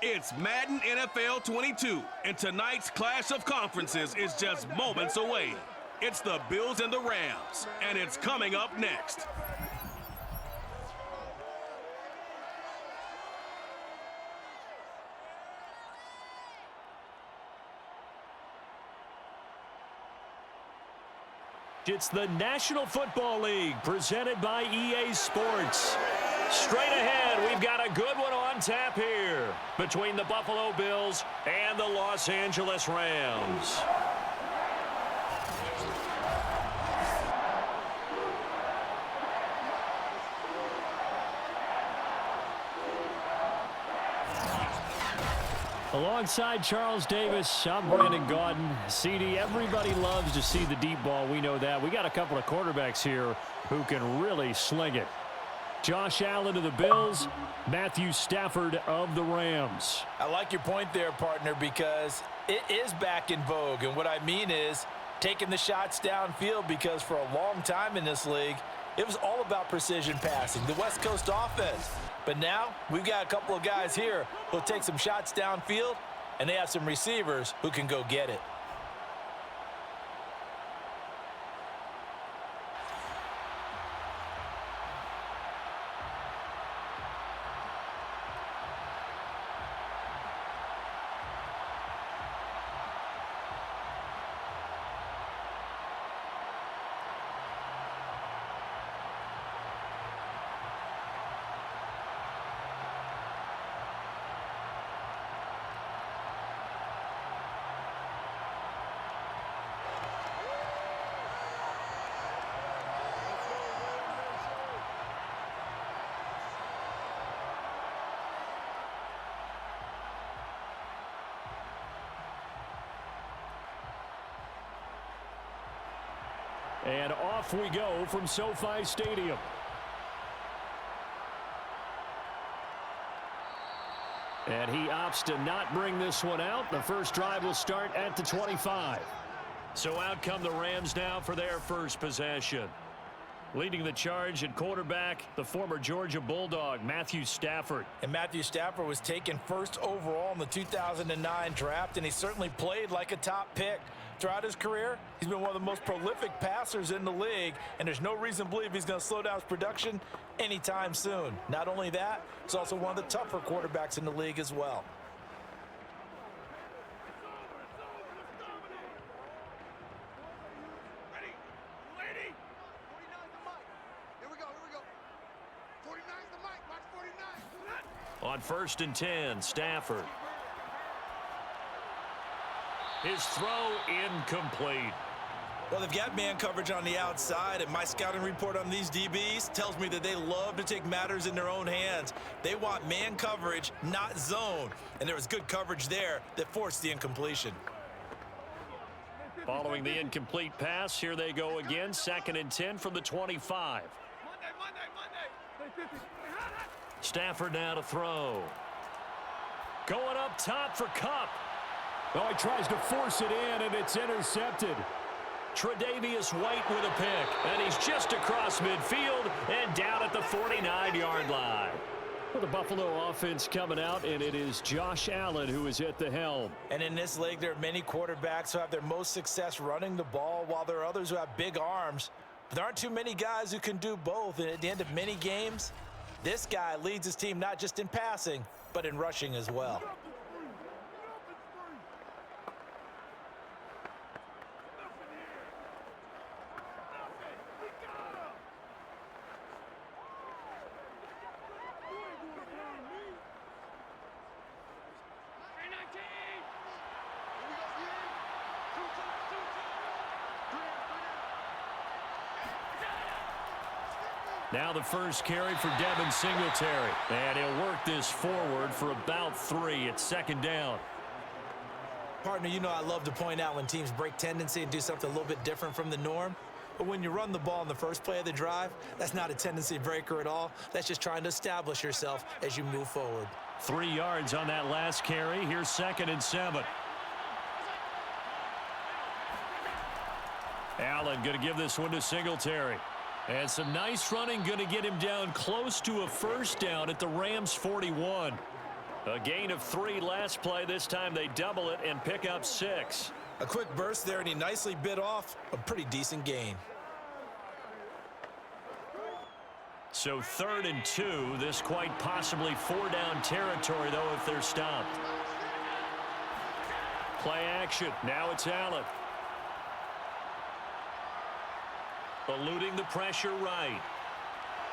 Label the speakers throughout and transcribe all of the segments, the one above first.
Speaker 1: It's Madden NFL 22, and tonight's clash of conferences is just moments away. It's the Bills and the Rams, and it's coming up next.
Speaker 2: It's the National Football League presented by EA Sports. Straight ahead, we've got a good one on tap here between the Buffalo Bills and the Los Angeles Rams. Alongside Charles Davis, I'm Brandon Gaudin. CD, everybody loves to see the deep ball. We know that. We got a couple of quarterbacks here who can really sling it. Josh Allen of the Bills, Matthew Stafford of the Rams.
Speaker 3: I like your point there, partner, because it is back in vogue. And what I mean is taking the shots downfield, because for a long time in this league, it was all about precision passing, the West Coast offense. But now we've got a couple of guys here who'll take some shots downfield, and they have some receivers who can go get it.
Speaker 2: And off we go from SoFi Stadium. And he opts to not bring this one out. The first drive will start at the 25. So out come the Rams now for their first possession. Leading the charge at quarterback, the former Georgia Bulldog, Matthew Stafford.
Speaker 3: And Matthew Stafford was taken first overall in the 2009 draft, and he certainly played like a top pick. Throughout his career, he's been one of the most prolific passers in the league, and there's no reason to believe he's going to slow down his production anytime soon. Not only that, he's also one of the tougher quarterbacks in the league as well.
Speaker 2: On 1st and 10, Stafford. His throw incomplete.
Speaker 3: Well, they've got man coverage on the outside, and my scouting report on these DBs tells me that they love to take matters in their own hands. They want man coverage, not zone. And there was good coverage there that forced the incompletion.
Speaker 2: Following the incomplete pass, here they go again. 2nd and 10 from the 25. Stafford now to throw. Going up top for Kupp. Oh, he tries to force it in, and it's intercepted. Tre'Davious White with a pick, and he's just across midfield and down at the 49-yard line. Well, the Buffalo offense coming out, and it is Josh Allen who is at the helm.
Speaker 3: And in this league, there are many quarterbacks who have their most success running the ball, while there are others who have big arms. But there aren't too many guys who can do both, and at the end of many games, this guy leads his team not just in passing, but in rushing as well.
Speaker 2: Now the first carry for Devin Singletary. And he'll work this forward for about 3. It's 2nd down.
Speaker 3: Partner, you know I love to point out when teams break tendency and do something a little bit different from the norm. But when you run the ball in the first play of the drive, that's not a tendency breaker at all. That's just trying to establish yourself as you move forward.
Speaker 2: 3 yards on that last carry. Here's 2nd and 7. Allen going to give this one to Singletary. And some nice running going to get him down close to a first down at the Rams 41. A gain of 3 last play. This time they double it and pick up 6.
Speaker 3: A quick burst there, and he nicely bit off a pretty decent gain.
Speaker 2: So 3rd and 2. This quite possibly 4-down territory, though, if they're stopped. Play action. Now it's Allen. Eluding the pressure right.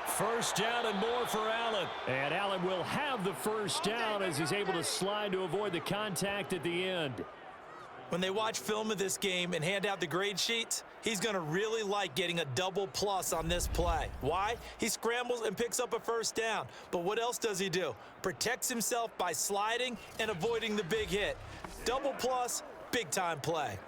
Speaker 2: First down and more for Allen. And Allen will have the first down as he's able to slide to avoid the contact at the end.
Speaker 3: When they watch film of this game and hand out the grade sheets, he's going to really like getting a double plus on this play. Why? He scrambles and picks up a first down. But what else does he do? Protects himself by sliding and avoiding the big hit. Double plus, big time play.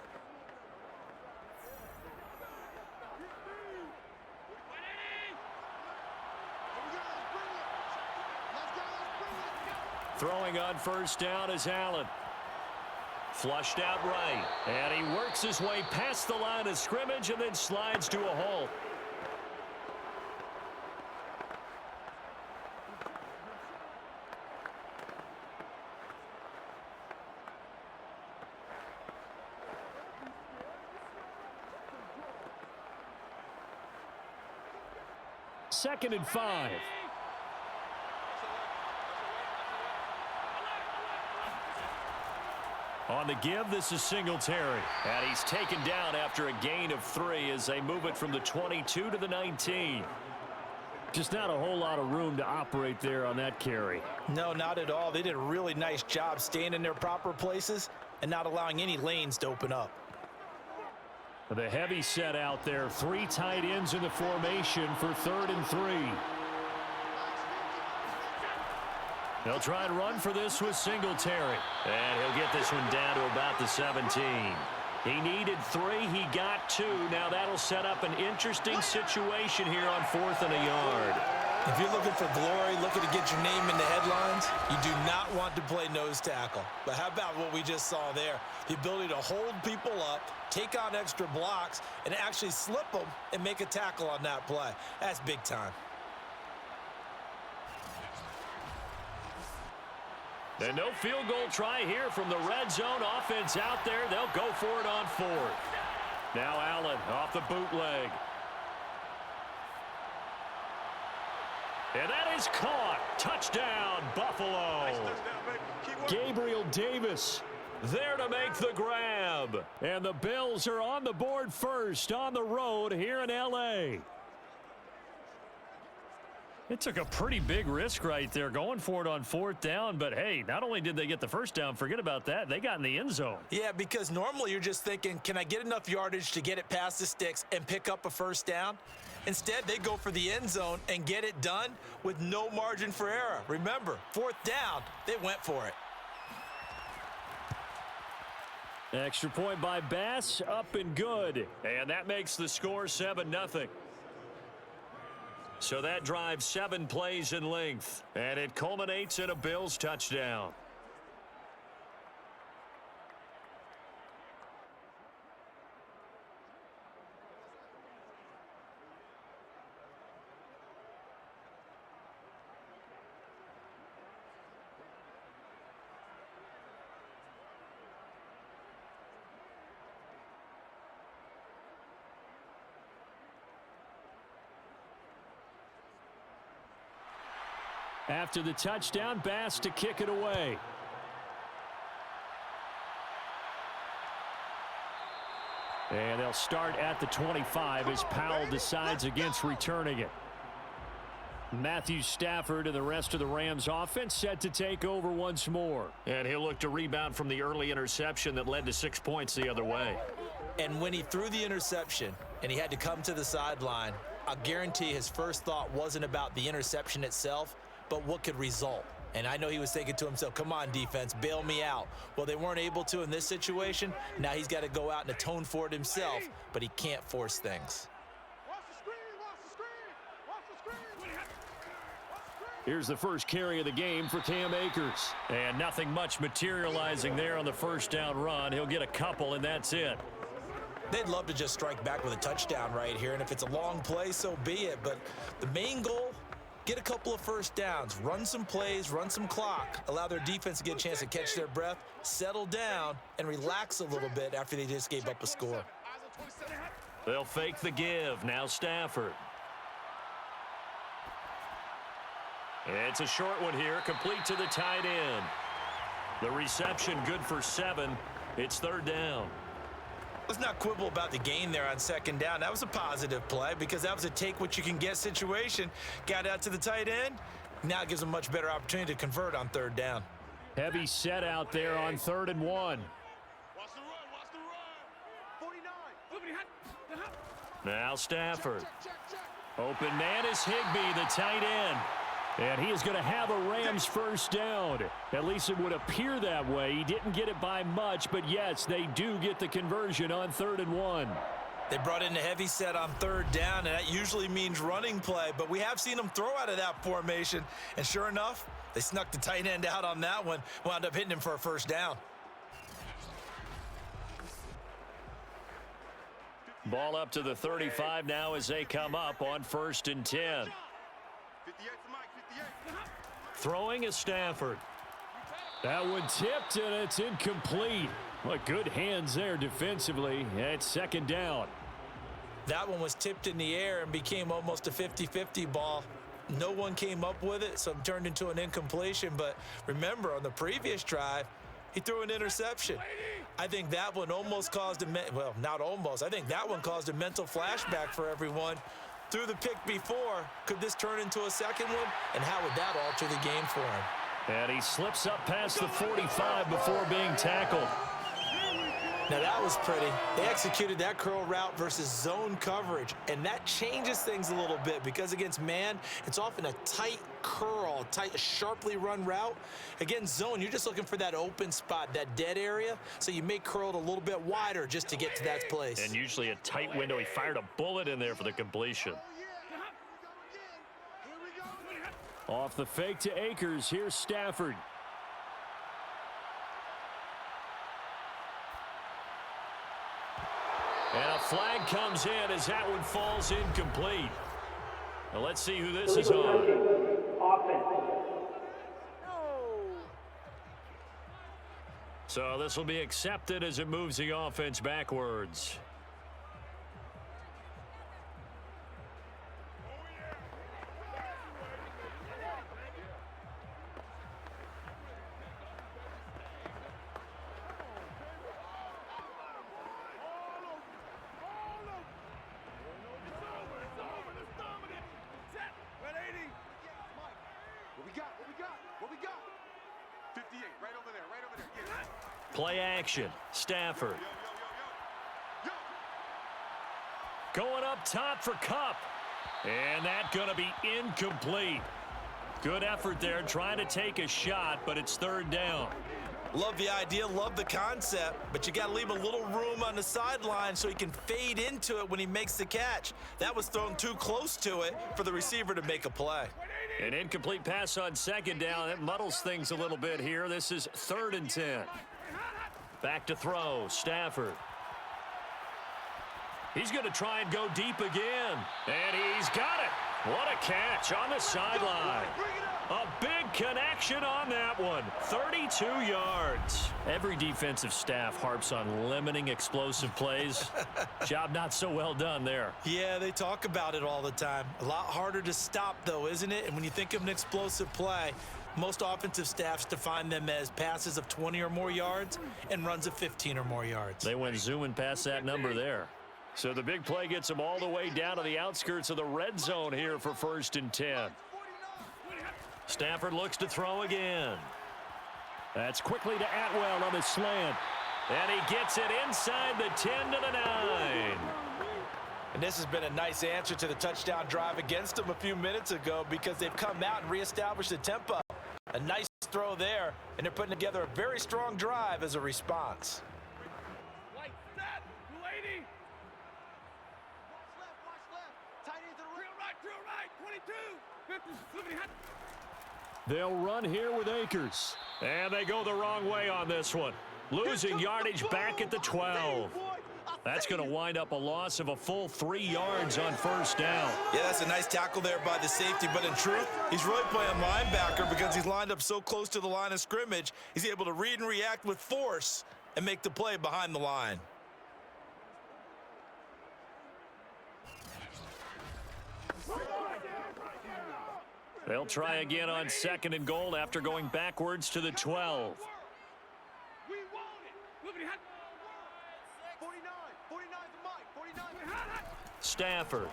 Speaker 2: Throwing on first down is Allen. Flushed out right. And he works his way past the line of scrimmage and then slides to a halt. Second and 5. On the give, this is Singletary. And he's taken down after a gain of 3 as they move it from the 22 to the 19. Just not a whole lot of room to operate there on that carry.
Speaker 3: No, not at all. They did a really nice job staying in their proper places and not allowing any lanes to open up.
Speaker 2: The heavy set out there. 3 tight ends in the formation for 3rd and 3. They'll try and run for this with Singletary. And he'll get this one down to about the 17. He needed 3. He got 2. Now that'll set up an interesting situation here on 4th and a yard.
Speaker 3: If you're looking for glory, looking to get your name in the headlines, you do not want to play nose tackle. But how about what we just saw there? The ability to hold people up, take on extra blocks, and actually slip them and make a tackle on that play. That's big time.
Speaker 2: And no field goal try here from the red zone. Offense out there. They'll go for it on 4th. Now Allen off the bootleg. And that is caught. Touchdown, Buffalo. Gabriel Davis there to make the grab. And the Bills are on the board first on the road here in L.A. It took a pretty big risk right there going for it on 4th down. But, hey, not only did they get the first down, forget about that, they got in the end zone.
Speaker 3: Yeah, because normally you're just thinking, can I get enough yardage to get it past the sticks and pick up a first down? Instead, they go for the end zone and get it done with no margin for error. Remember, 4th down, they went for it.
Speaker 2: Extra point by Bass, up and good. And that makes the score 7-0. So that drives 7 plays in length. And it culminates in a Bills touchdown. After the touchdown, Bass to kick it away. And they'll start at the 25 as Powell decides against returning it. Matthew Stafford and the rest of the Rams offense set to take over once more. And he'll look to rebound from the early interception that led to 6 points the other way.
Speaker 3: And when he threw the interception and he had to come to the sideline, I guarantee his first thought wasn't about the interception itself, but what could result. And I know he was thinking to himself, come on, defense, bail me out. Well, they weren't able to in this situation. Now he's got to go out and atone for it himself, but he can't force things.
Speaker 2: Here's the first carry of the game for Cam Akers. And nothing much materializing there on the first down run. He'll get a couple, and that's it.
Speaker 3: They'd love to just strike back with a touchdown right here, and if it's a long play, so be it. But the main goal get a couple of first downs, run some plays, run some clock, allow their defense to get a chance to catch their breath, settle down, and relax a little bit after they just gave up a score.
Speaker 2: They'll fake the give. Now Stafford. It's a short one here, complete to the tight end. The reception good for 7. It's third down.
Speaker 3: Let's not quibble about the gain there on second down. That was a positive play because that was a take-what-you-can-get situation. Got out to the tight end. Now it gives them a much better opportunity to convert on third down.
Speaker 2: Heavy set out there on 3rd and 1.
Speaker 1: Watch the run, watch the run. 49.
Speaker 2: Now Stafford. Open man is Higbee, the tight end. And he is going to have a Rams first down. At least it would appear that way. He didn't get it by much, but yes, they do get the conversion on 3rd and 1.
Speaker 3: They brought in a heavy set on third down, and that usually means running play, but we have seen them throw out of that formation. And sure enough, they snuck the tight end out on that one, wound up hitting him for a first down.
Speaker 2: Ball up to the 35 now as they come up on 1st and 10. Throwing is Stafford. That one tipped, and it's incomplete. What good hands there defensively. It's 2nd down.
Speaker 3: That one was tipped in the air and became almost a 50-50 ball. No one came up with it, so it turned into an incompletion. But remember, on the previous drive, he threw an interception. I think that one almost caused well, not almost. I think that one caused a mental flashback for everyone. Threw the pick before. Could this turn into a second one? And how would that alter the game for him?
Speaker 2: And he slips up past the 45 before being tackled.
Speaker 3: Now that was pretty. They executed that curl route versus zone coverage, and that changes things a little bit because against man, it's often a tight curl, tight, sharply run route. Against zone, you're just looking for that open spot, that dead area, so you make curl it a little bit wider just to get to that place.
Speaker 2: And usually a tight window. He fired a bullet in there for the completion. Off the fake to Akers, here's Stafford. And a flag comes in as that one falls incomplete. Now let's see who this is on. So this will be accepted as it moves the offense backwards. Play action. Stafford. Going up top for Kupp. And that's going to be incomplete. Good effort there trying to take a shot, but it's 3rd down.
Speaker 3: Love the idea, love the concept, but you got to leave a little room on the sideline so he can fade into it when he makes the catch. That was thrown too close to it for the receiver to make a play.
Speaker 2: An incomplete pass on 2nd down. That muddles things a little bit here. This is 3rd and 10. Back to throw. Stafford. He's going to try and go deep again. And he's got it. What a catch on the sideline. A big connection on that one. 32 yards. Every defensive staff harps on limiting explosive plays. Job not so well done there.
Speaker 3: Yeah, they talk about it all the time. A lot harder to stop, though, isn't it? And when you think of an explosive play, most offensive staffs define them as passes of 20 or more yards and runs of 15 or more yards.
Speaker 2: They went zooming past that number there. So the big play gets them all the way down to the outskirts of the red zone here for 1st and 10. Stafford looks to throw again. That's quickly to Atwell on the slant. And he gets it inside the 10 to the 9.
Speaker 3: And this has been a nice answer to the touchdown drive against them a few minutes ago because they've come out and reestablished the tempo. A nice throw there, and they're putting together a very strong drive as a response.
Speaker 1: Like that, lady.
Speaker 4: Watch left. Tight end to the
Speaker 1: Drill right, 22.
Speaker 2: They'll run here with Akers. And they go the wrong way on this one. Losing yardage back at the 12. That's going to wind up a loss of a full 3 yards on first down.
Speaker 3: Yeah, that's a nice tackle there by the safety, but in truth, he's really playing linebacker because he's lined up so close to the line of scrimmage. He's able to read and react with force and make the play behind the line.
Speaker 2: They'll try again on 2nd and goal after going backwards to the 12.
Speaker 4: We want it. 49 the mic. 49.
Speaker 2: Stafford.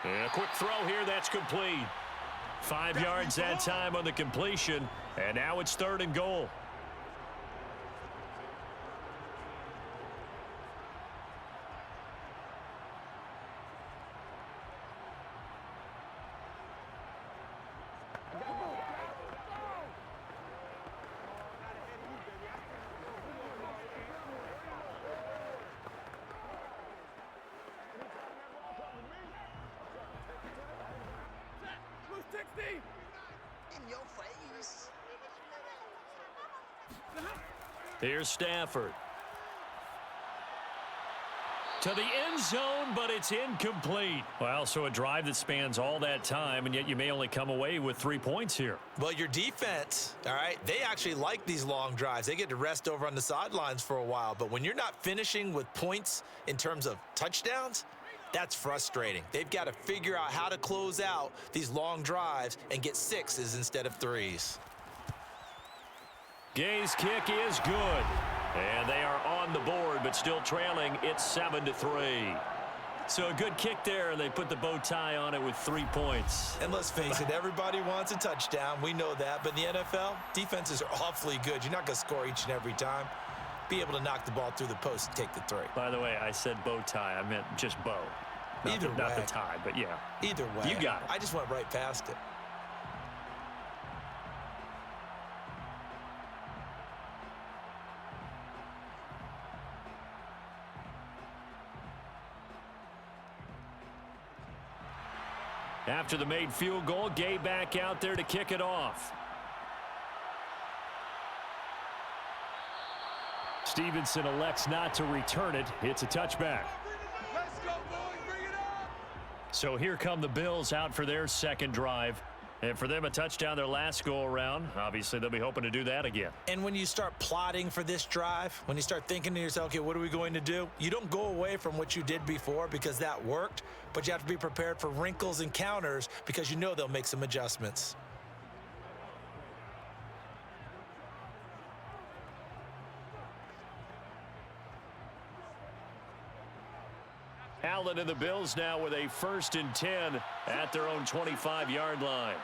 Speaker 2: And a quick throw here, that's complete. 5 yards that time on the completion, and now it's 3rd and goal.
Speaker 4: In your face.
Speaker 2: Here's Stafford. To the end zone, but it's incomplete. Well, so a drive that spans all that time, and yet you may only come away with 3 points here.
Speaker 3: Well, your defense, all right, they actually like these long drives. They get to rest over on the sidelines for a while. But when you're not finishing with points in terms of touchdowns, that's frustrating. They've got to figure out how to close out these long drives and get 6s instead of 3s.
Speaker 2: Gay's kick is good. And they are on the board, but still trailing. It's 7-3. So a good kick there, and they put the bow tie on it with 3 points.
Speaker 3: And let's face it, everybody wants a touchdown. We know that. But in the NFL, defenses are awfully good. You're not going to score each and every time. Be able to knock the ball through the post and take the 3.
Speaker 2: By the way, I said bow tie. I meant just bow. Not the tie, but yeah.
Speaker 3: Either way.
Speaker 2: You got it.
Speaker 3: I just went right past it.
Speaker 2: After the made field goal, Gay back out there to kick it off. Stevenson elects not to return it. It's a touchback.
Speaker 4: Let's go, boys. Bring it up.
Speaker 2: So here come the Bills out for their 2nd drive. And for them, a touchdown their last go-around. Obviously, they'll be hoping to do that again.
Speaker 3: And when you start plotting for this drive, when you start thinking to yourself, okay, what are we going to do? You don't go away from what you did before because that worked, but you have to be prepared for wrinkles and counters because you know they'll make some adjustments.
Speaker 2: Allen and the Bills now with a 1st and 10 at their own 25-yard line.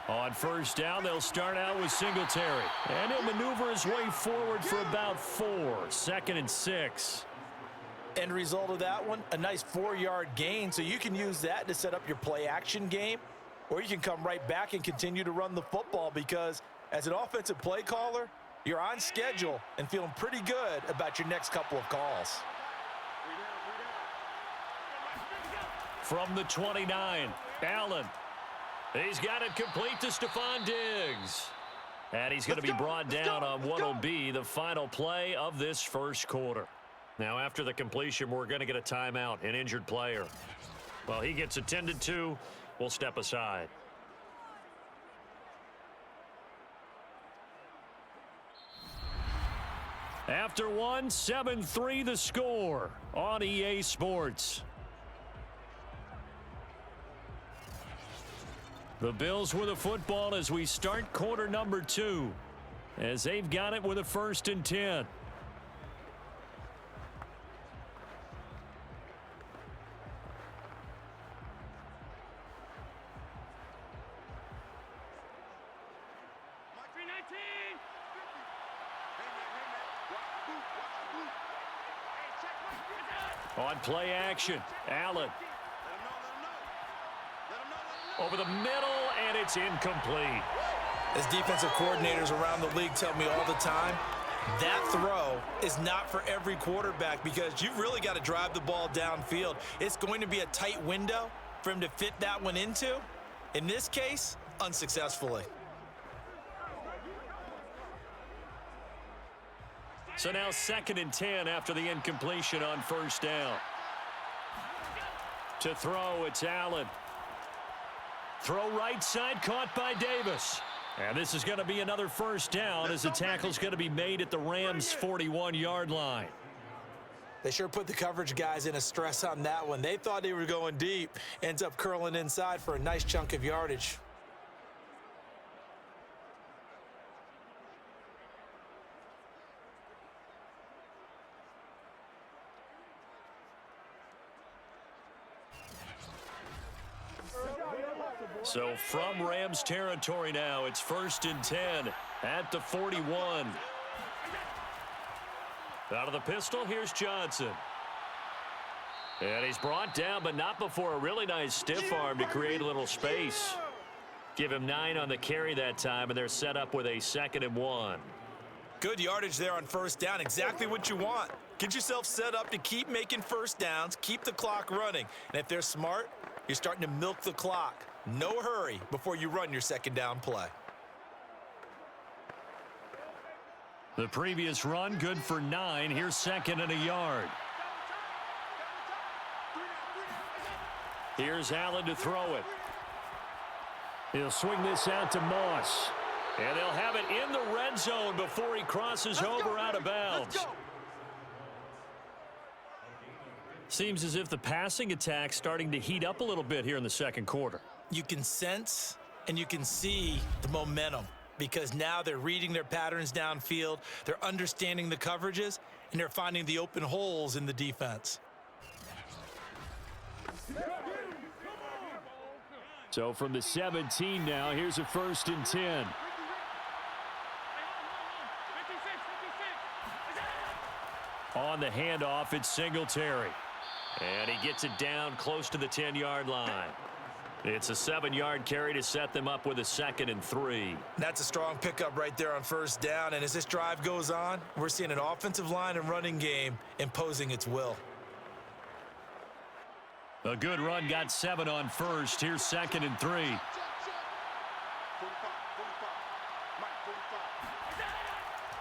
Speaker 2: On 1st down, they'll start out with Singletary. And he'll maneuver his way forward for about 4. 2nd and 6.
Speaker 3: End result of that one, a nice 4-yard gain, so you can use that to set up your play-action game, or you can come right back and continue to run the football because as an offensive play caller, you're on schedule and feeling pretty good about your next couple of calls.
Speaker 2: From the 29, Allen. He's got it complete to Stephon Diggs. And he's going to be brought down on what will be the final play of this 1st quarter. Now, after the completion, we're going to get a timeout, an injured player. Well, he gets attended to. We'll step aside. After one, 7-3 the score on EA Sports. The Bills with the football as we start quarter number 2, as they've got it with a 1st and 10. On play action, Allen. Over the middle, and it's incomplete.
Speaker 3: As defensive coordinators around the league tell me all the time, that throw is not for every quarterback because you've really got to drive the ball downfield. It's going to be a tight window for him to fit that one into. In this case, unsuccessfully.
Speaker 2: So now 2nd and 10 after the incompletion on first down. To throw, it's Allen. Throw right side, caught by Davis. And this is going to be another first down as the tackle's going to be made at the Rams' 41-yard line.
Speaker 3: They sure put the coverage guys in a stress on that one. They thought they were going deep. Ends up curling inside for a nice chunk of yardage.
Speaker 2: So from Rams territory now, it's 1st and 10 at the 41. Out of the pistol, here's Johnson. And he's brought down, but not before a really nice stiff arm to create a little space. Give him 9 on the carry that time, and they're set up with a 2nd and 1.
Speaker 3: Good yardage there on first down. Exactly what you want. Get yourself set up to keep making first downs, keep the clock running. And if they're smart, you're starting to milk the clock. No hurry before you run your 2nd down play.
Speaker 2: The previous run, good for 9. Here's 2nd and a yard. Here's Allen to throw it. He'll swing this out to Moss. And they'll have it in the red zone before he crosses over out of bounds. Seems as if the passing attack's starting to heat up a little bit here in the 2nd quarter.
Speaker 3: You can sense and you can see the momentum because now they're reading their patterns downfield, they're understanding the coverages, and they're finding the open holes in the defense.
Speaker 2: So from the 17 now, here's a 1st and 10. On the handoff, it's Singletary. And he gets it down close to the 10-yard line. It's a 7-yard carry to set them up with a 2nd and 3.
Speaker 3: That's a strong pickup right there on first down. And as this drive goes on, we're seeing an offensive line and running game imposing its will.
Speaker 2: A good run, got 7 on first. Here's 2nd and 3.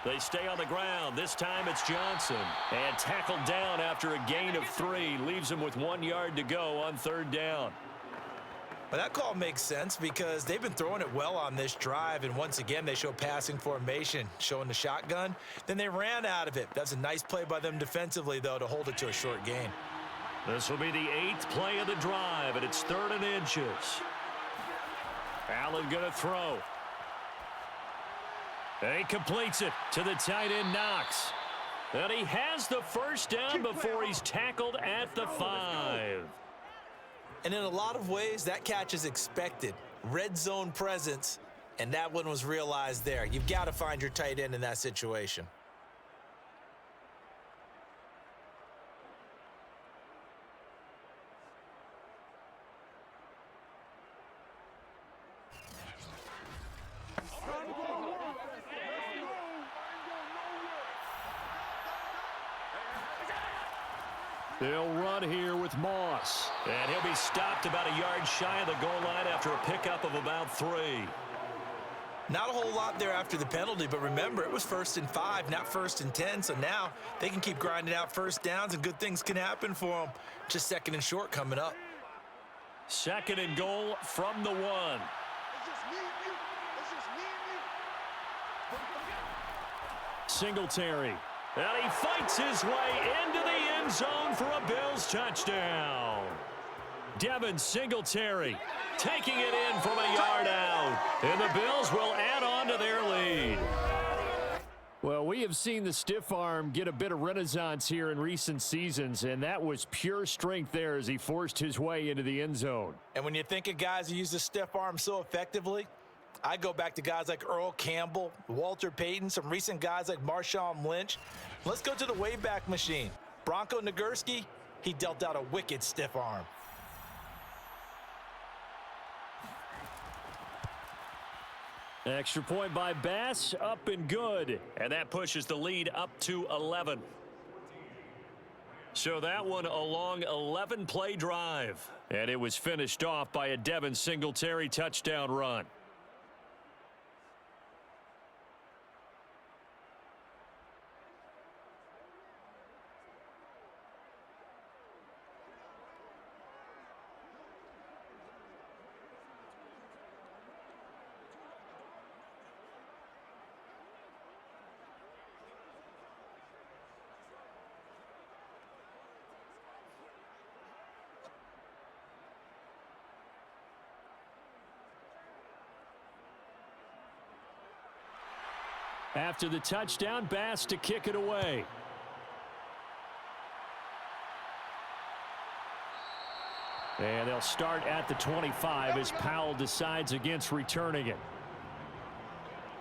Speaker 2: They stay on the ground. This time it's Johnson. And tackled down after a gain of 3. Leaves him with 1 yard to go on 3rd down.
Speaker 3: But that call makes sense because they've been throwing it well on this drive, and once again they show passing formation, showing the shotgun. Then they ran out of it. That's a nice play by them defensively, though, to hold it to a short gain.
Speaker 2: This will be the 8th play of the drive, and it's 3rd and inches. Allen going to throw. And he completes it to the tight end, Knox. And he has the first down before he's tackled at the 5.
Speaker 3: And in a lot of ways, that catch is expected. Red zone presence, and that one was realized there. You've got to find your tight end in that situation.
Speaker 2: They'll run here with Moss. And he'll be stopped about a yard shy of the goal line after a pickup of about 3.
Speaker 3: Not a whole lot there after the penalty, but remember, it was 1st and 5, not 1st and 10, so now they can keep grinding out first downs and good things can happen for them. Just 2nd and short coming up.
Speaker 2: 2nd and goal from the 1.
Speaker 4: It's just me and you. It's just me and you.
Speaker 2: Singletary. And he fights his way into the end zone for a Bills touchdown. Devin Singletary taking it in from a yard out. And the Bills will add on to their lead. Well, we have seen the stiff arm get a bit of renaissance here in recent seasons, and that was pure strength there as he forced his way into the end zone.
Speaker 3: And when you think of guys who use the stiff arm so effectively, I go back to guys like Earl Campbell, Walter Payton, some recent guys like Marshawn Lynch. Let's go to the Wayback Machine. Bronco Nagurski, he dealt out a wicked stiff arm.
Speaker 2: Extra point by Bass, up and good. And that pushes the lead up to 11. So that one a long 11-play drive. And it was finished off by a Devin Singletary touchdown run. After the touchdown, Bass to kick it away. And they'll start at the 25 as Powell decides against returning it.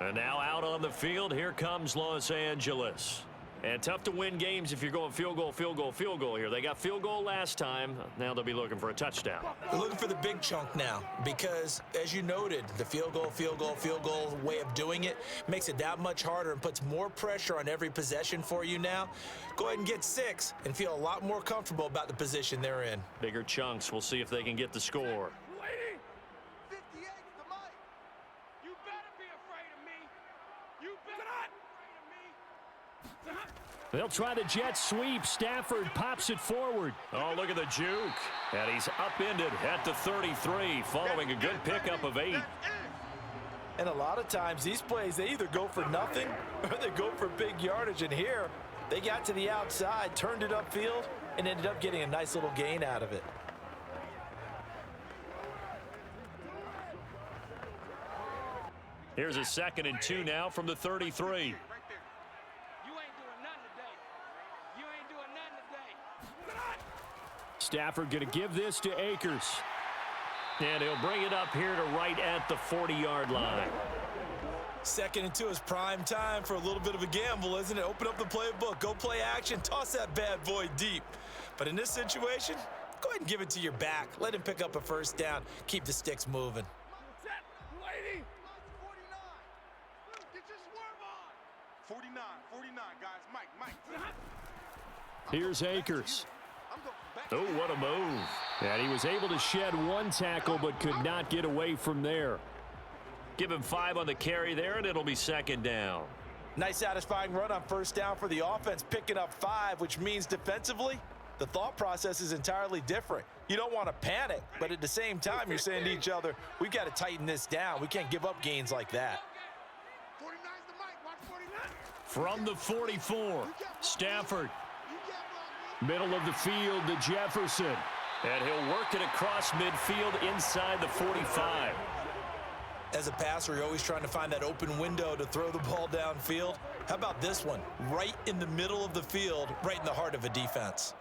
Speaker 2: And now out on the field, here comes Los Angeles. And tough to win games if you're going field goal, field goal, field goal here. They got field goal last time. Now they'll be looking for a touchdown.
Speaker 3: They're looking for the big chunk now because, as you noted, the field goal way of doing it makes it that much harder and puts more pressure on every possession for you now. Go ahead and get 6 and feel a lot more comfortable about the position they're in.
Speaker 2: Bigger chunks. We'll see if they can get the score. They'll try the jet sweep. Stafford pops it forward. Oh, look at the juke. And he's upended at the 33 following a good pickup of 8.
Speaker 3: And a lot of times these plays, they either go for nothing or they go for big yardage. And here, they got to the outside, turned it upfield, and ended up getting a nice little gain out of it.
Speaker 2: Here's a 2nd and 2 now from the 33. Stafford going to give this to Akers. And he'll bring it up here to right at the 40-yard line.
Speaker 3: 2nd and 2 is prime time for a little bit of a gamble, isn't it? Open up the playbook, go play action, toss that bad boy deep. But in this situation, go ahead and give it to your back. Let him pick up a first down. Keep the sticks moving.
Speaker 4: Set, lady. 49, 49, guys. Mike.
Speaker 2: Here's Akers. Oh, what a move. And he was able to shed 1 tackle but could not get away from there. Give him 5 on the carry there, and it'll be 2nd down.
Speaker 3: Nice satisfying run on first down for the offense, picking up 5, which means defensively, the thought process is entirely different. You don't want to panic, but at the same time, you're saying to each other, we've got to tighten this down. We can't give up gains like that.
Speaker 4: 49's the mic. Watch 49.
Speaker 2: From the 44, Stafford. Middle of the field to Jefferson. And he'll work it across midfield inside the 45.
Speaker 3: As a passer, you're always trying to find that open window to throw the ball downfield. How about this one? Right in the middle of the field, right in the heart of a defense.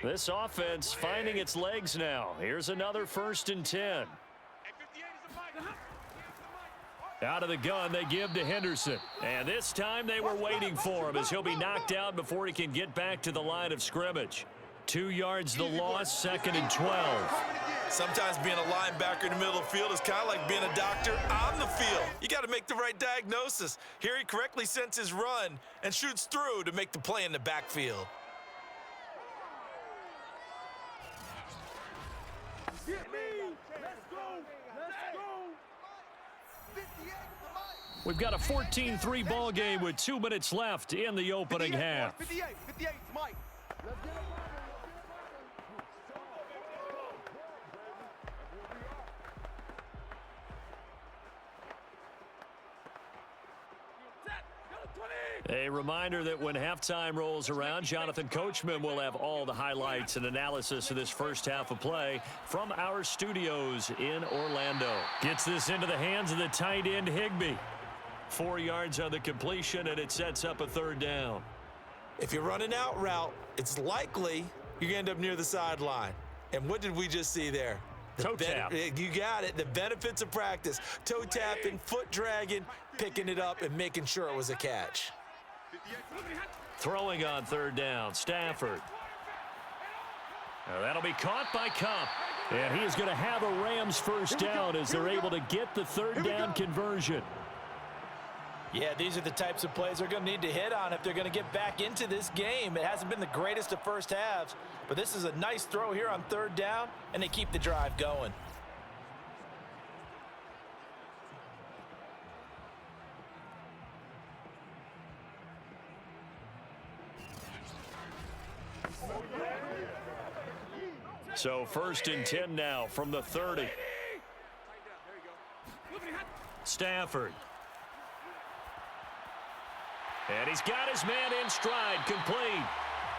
Speaker 2: This offense finding its legs now. Here's another 1st and 10. Out of the gun, they give to Henderson. And this time they were waiting for him as he'll be knocked out before he can get back to the line of scrimmage. 2 yards the loss, 2nd and 12.
Speaker 3: Sometimes being a linebacker in the middle of the field is kind of like being a doctor on the field. You got to make the right diagnosis. Here he correctly sends his run and shoots through to make the play in the backfield.
Speaker 4: Get me. Let's go.
Speaker 2: We've got a 14-3 ball game with 2 minutes left in the opening half.
Speaker 4: 58, Mike. Let's get it.
Speaker 2: A reminder that when halftime rolls around, Jonathan Coachman will have all the highlights and analysis of this first half of play from our studios in Orlando. Gets this into the hands of the tight end, Higbee. 4 yards on the completion, and it sets up a 3rd down.
Speaker 3: If you're running out route, it's likely you're going to end up near the sideline. And what did we just see there?
Speaker 2: Toe tap.
Speaker 3: You got it. The benefits of practice. Toe tapping, foot dragging, picking it up, and making sure it was a catch.
Speaker 2: Throwing on 3rd down, Stafford. Now that'll be caught by Cup. And he is going to have a Rams first down as they're able to get the 3rd down conversion.
Speaker 3: Yeah, these are the types of plays they're going to need to hit on if they're going to get back into this game. It hasn't been the greatest of first halves, but this is a nice throw here on 3rd down, and they keep the drive going.
Speaker 2: So 1st and 10 now from the 30. Stafford. And he's got his man in stride, complete.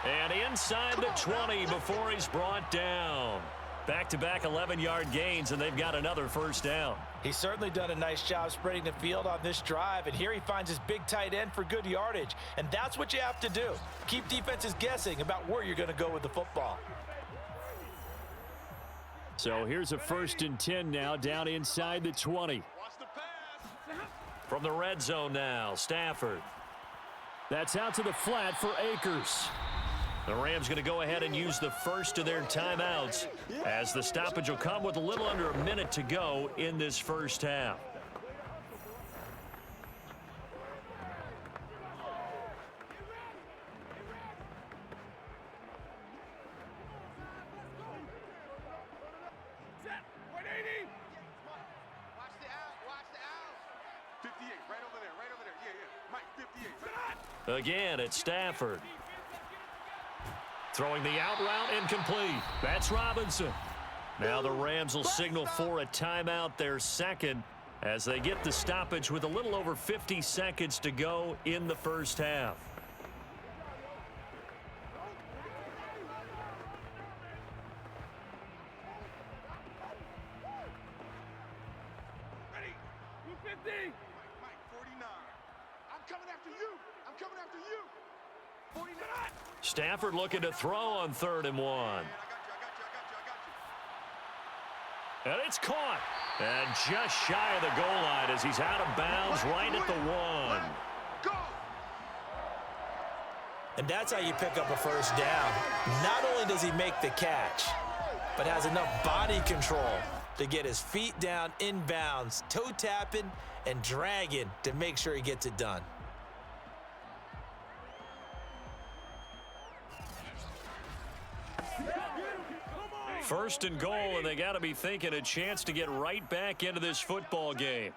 Speaker 2: And inside the 20 before he's brought down. Back-to-back 11-yard gains, and they've got another first down.
Speaker 3: He's certainly done a nice job spreading the field on this drive, and here he finds his big tight end for good yardage. And that's what you have to do. Keep defenses guessing about where you're going to go with the football.
Speaker 2: So here's a 1st and 10 now, down inside the 20. From the red zone now, Stafford. That's out to the flat for Akers. The Rams going to go ahead and use the first of their timeouts as the stoppage will come with a little under a minute to go in this first half. Again, it's Stafford. Throwing the out route incomplete. That's Robinson. Now the Rams will signal for a timeout, their second, as they get the stoppage with a little over 50 seconds to go in the first half.
Speaker 4: Ready? 250. Mike, 49. I'm coming after you. I'm coming after you. 49.
Speaker 2: Stafford looking to throw on 3rd and 1.
Speaker 4: I got you.
Speaker 2: And it's caught. And just shy of the goal line as he's out of bounds right at the 1.
Speaker 4: Go.
Speaker 3: And that's how you pick up a first down. Not only does he make the catch, but has enough body control to get his feet down inbounds, toe tapping and dragging to make sure he gets it done.
Speaker 2: First and goal, and they got to be thinking a chance to get right back into this football game.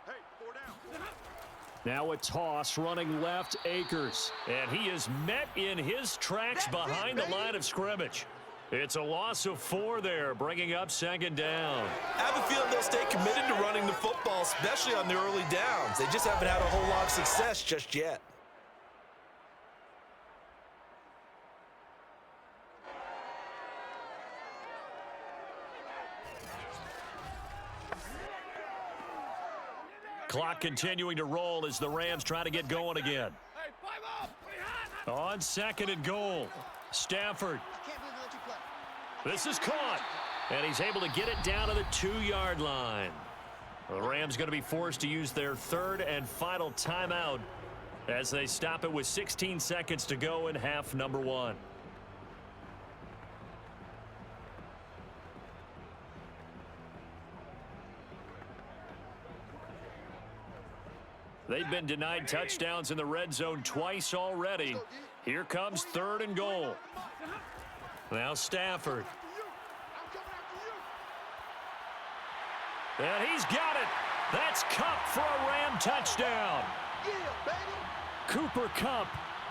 Speaker 4: Hey, 4 down.
Speaker 2: Now a toss running left, Akers. And he is met in his tracks behind the line of scrimmage. It's a loss of 4 there, bringing up 2nd down.
Speaker 3: I have a feeling they'll stay committed to running the football, especially on the early downs. They just haven't had a whole lot of success just yet.
Speaker 2: Clock continuing to roll as the Rams try to get going again.
Speaker 4: Hey, 5 up.
Speaker 2: On 2nd and goal, Stafford. This is caught, and he's able to get it down to the 2-yard line. The Rams going to be forced to use their 3rd and final timeout as they stop it with 16 seconds to go in half number 1. They've been denied touchdowns in the red zone twice already. Here comes 3rd and goal. Now Stafford. And he's got it. That's Kupp for a Ram touchdown. Cooper Kupp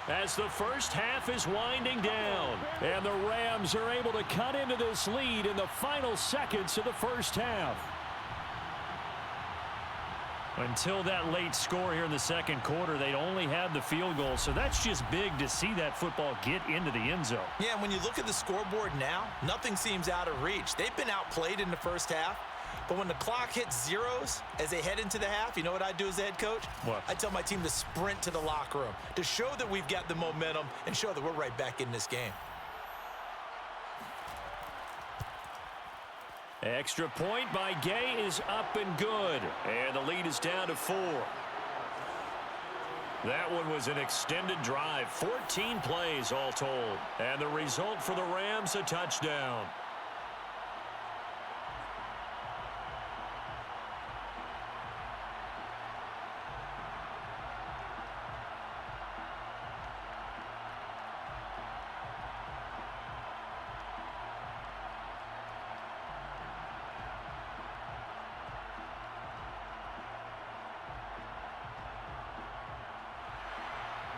Speaker 2: as the first half is winding down. And the Rams are able to cut into this lead in the final seconds of the first half. Until that late score here in the 2nd quarter, they'd only had the field goal, so that's just big to see that football get into the end zone.
Speaker 3: Yeah, and when you look at the scoreboard now, nothing seems out of reach. They've been outplayed in the first half, but when the clock hits zeros as they head into the half, you know what I do as the head coach?
Speaker 2: What?
Speaker 3: I tell my team to sprint to the locker room to show that we've got the momentum and show that we're right back in this game.
Speaker 2: Extra point by Gay is up and good. And the lead is down to 4. That one was an extended drive. 14 plays all told. And the result for the Rams, a touchdown.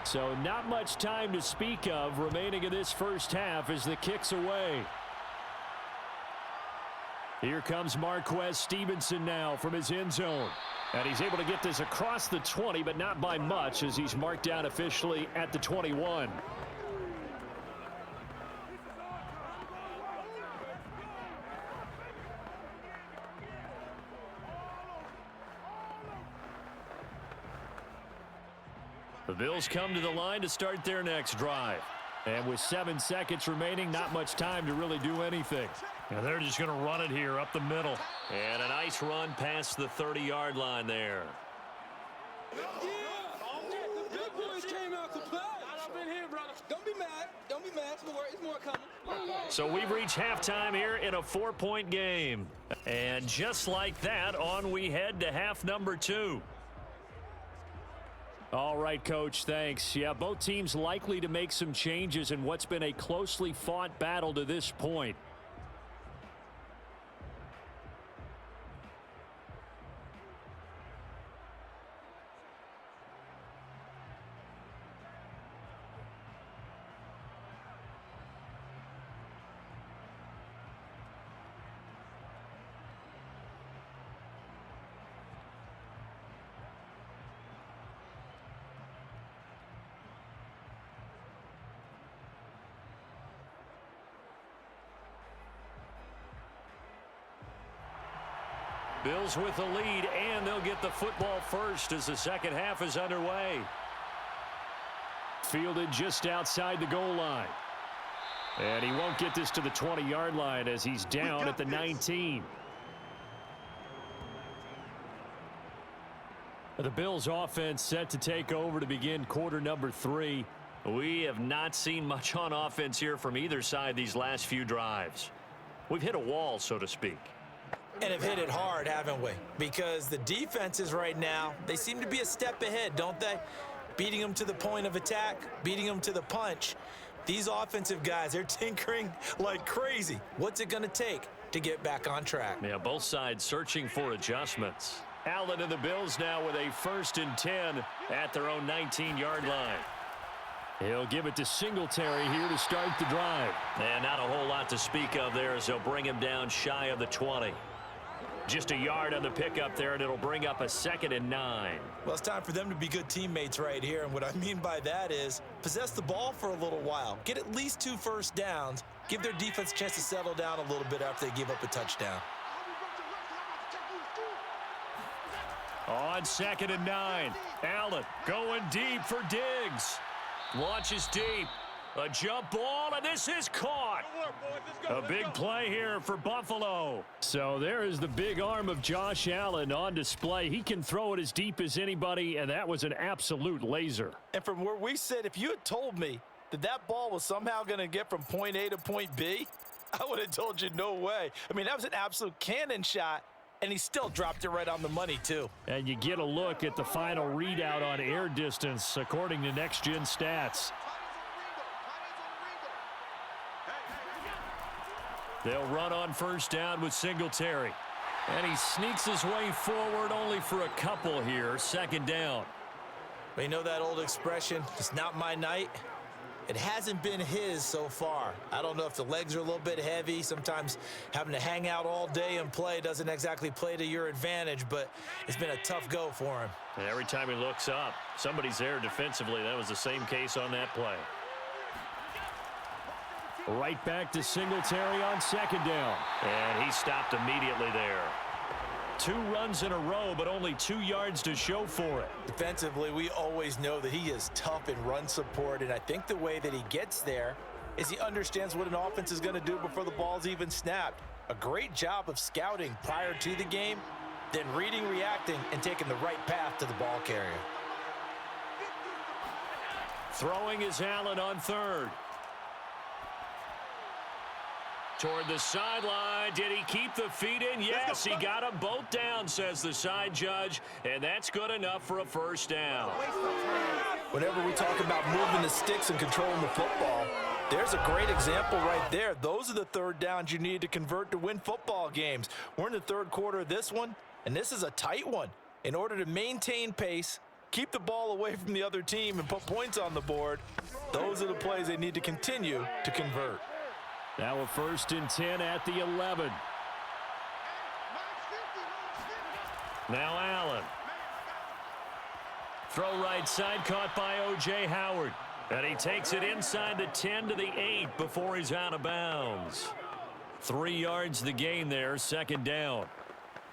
Speaker 2: So not much time to speak of remaining in this first half as the kick's away. Here comes Marquez Stevenson now from his end zone. And he's able to get this across the 20, but not by much as he's marked down officially at the 21. The Bills come to the line to start their next drive. And with 7 seconds remaining, not much time to really do anything. And they're just going to run it here up the middle. And a nice run past the 30-yard line there. So we've reached halftime here in a 4-point game. And just like that, on we head to half number 2. All right, Coach, thanks. Yeah, both teams likely to make some changes in what's been a closely fought battle to this point. Bills with the lead, and they'll get the football first as the second half is underway. Fielded just outside the goal line. And he won't get this to the 20-yard line as he's down at the 19. The Bills offense set to take over to begin quarter number 3. We have not seen much on offense here from either side these last few drives. We've hit a wall, so to speak.
Speaker 3: And have hit it hard, haven't we? Because the defenses right now, they seem to be a step ahead, don't they? Beating them to the point of attack, beating them to the punch. These offensive guys, they're tinkering like crazy. What's it going to take to get back on track?
Speaker 2: Yeah, both sides searching for adjustments. Allen and the Bills now with a 1st and 10 at their own 19-yard line. He'll give it to Singletary here to start the drive. And not a whole lot to speak of there as they'll bring him down shy of the 20. Just a yard on the pickup there, and it'll bring up a 2nd and 9.
Speaker 3: Well, it's time for them to be good teammates right here, and what I mean by that is possess the ball for a little while, get at least 2 first downs, give their defense a chance to settle down a little bit after they give up a touchdown.
Speaker 2: On 2nd and 9, Allen going deep for Diggs. Launches deep. A jump ball, and this is caught. A big play here for Buffalo. So there is the big arm of Josh Allen on display. He can throw it as deep as anybody, and that was an absolute laser.
Speaker 3: And from where we sit, if you had told me that that ball was somehow going to get from point A to point B, I would have told you no way. I mean, that was an absolute cannon shot, and he still dropped it right on the money, too.
Speaker 2: And you get a look at the final readout on air distance, according to Next Gen Stats. They'll run on 1st down with Singletary. And he sneaks his way forward only for a couple here. 2nd down.
Speaker 3: Well, you know that old expression, it's not my night? It hasn't been his so far. I don't know if the legs are a little bit heavy. Sometimes having to hang out all day and play doesn't exactly play to your advantage, but it's been a tough go for him.
Speaker 2: And every time he looks up, somebody's there defensively. That was the same case on that play. Right back to Singletary on 2nd down. And he stopped immediately there. 2 runs in a row, but only 2 yards to show for it.
Speaker 3: Defensively, we always know that he is tough in run support, and I think the way that he gets there is he understands what an offense is going to do before the ball's even snapped. A great job of scouting prior to the game, then reading, reacting, and taking the right path to the ball carrier.
Speaker 2: Throwing is Allen on 3rd. Toward the sideline. Did he keep the feet in? Yes, he got them both down, says the side judge, and that's good enough for a 1st down.
Speaker 3: Whenever we talk about moving the sticks and controlling the football, there's a great example right there. Those are the 3rd downs you need to convert to win football games. We're in the 3rd quarter of this one, and this is a tight one. In order to maintain pace, keep the ball away from the other team, and put points on the board, those are the plays they need to continue to convert.
Speaker 2: Now a 1st and 10 at the 11. Now Allen. Throw right side, caught by O.J. Howard. And he takes it inside the 10 to the 8 before he's out of bounds. 3 yards the gain there, 2nd down.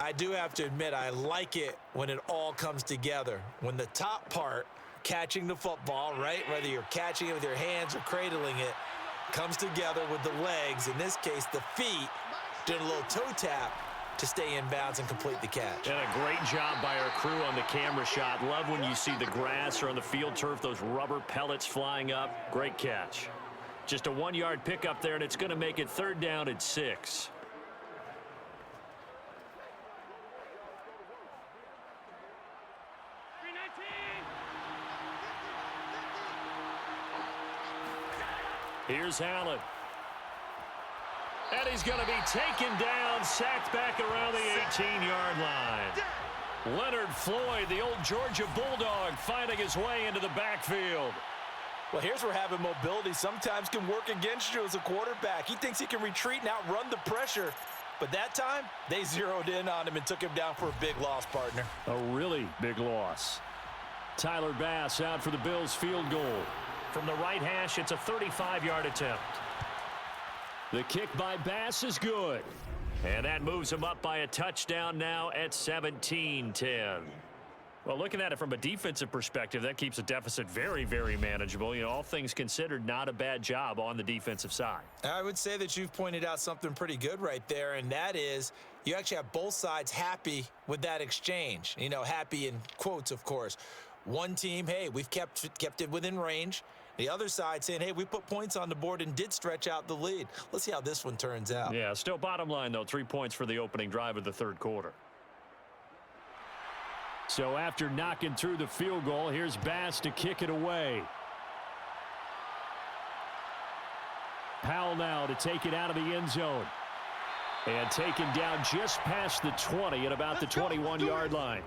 Speaker 3: I do have to admit, I like it when it all comes together. When the top part catching the football, right? Whether you're catching it with your hands or cradling it, comes together with the legs, in this case the feet, doing a little toe tap to stay in bounds and complete the catch.
Speaker 2: And a great job by our crew on the camera shot. Love when you see the grass or on the field turf, those rubber pellets flying up. Great catch. Just a 1-yard pickup there, and it's going to make it 3rd down and 6. Here's Allen. And he's going to be taken down, sacked back around the 18-yard line. Leonard Floyd, the old Georgia Bulldog, finding his way into the backfield.
Speaker 3: Well, here's where having mobility sometimes can work against you as a quarterback. He thinks he can retreat and outrun the pressure. But that time, they zeroed in on him and took him down for a big loss, partner.
Speaker 2: A really big loss. Tyler Bass out for the Bills' field goal. From the right hash, it's a 35-yard attempt. The kick by Bass is good. And that moves him up by a touchdown now at 17-10. Well, looking at it from a defensive perspective, that keeps the deficit very, very manageable. You know, all things considered, not a bad job on the defensive side.
Speaker 3: I would say that you've pointed out something pretty good right there, and that is you actually have both sides happy with that exchange. You know, happy in quotes, of course. One team, hey, we've kept it within range. The other side saying, hey, we put points on the board and did stretch out the lead. Let's see how this one turns out.
Speaker 2: Yeah, still bottom line, though, 3 points for the opening drive of the 3rd quarter. So after knocking through the field goal, here's Bass to kick it away. Powell now to take it out of the end zone. And taken down just past the 20 at about the 21-yard line.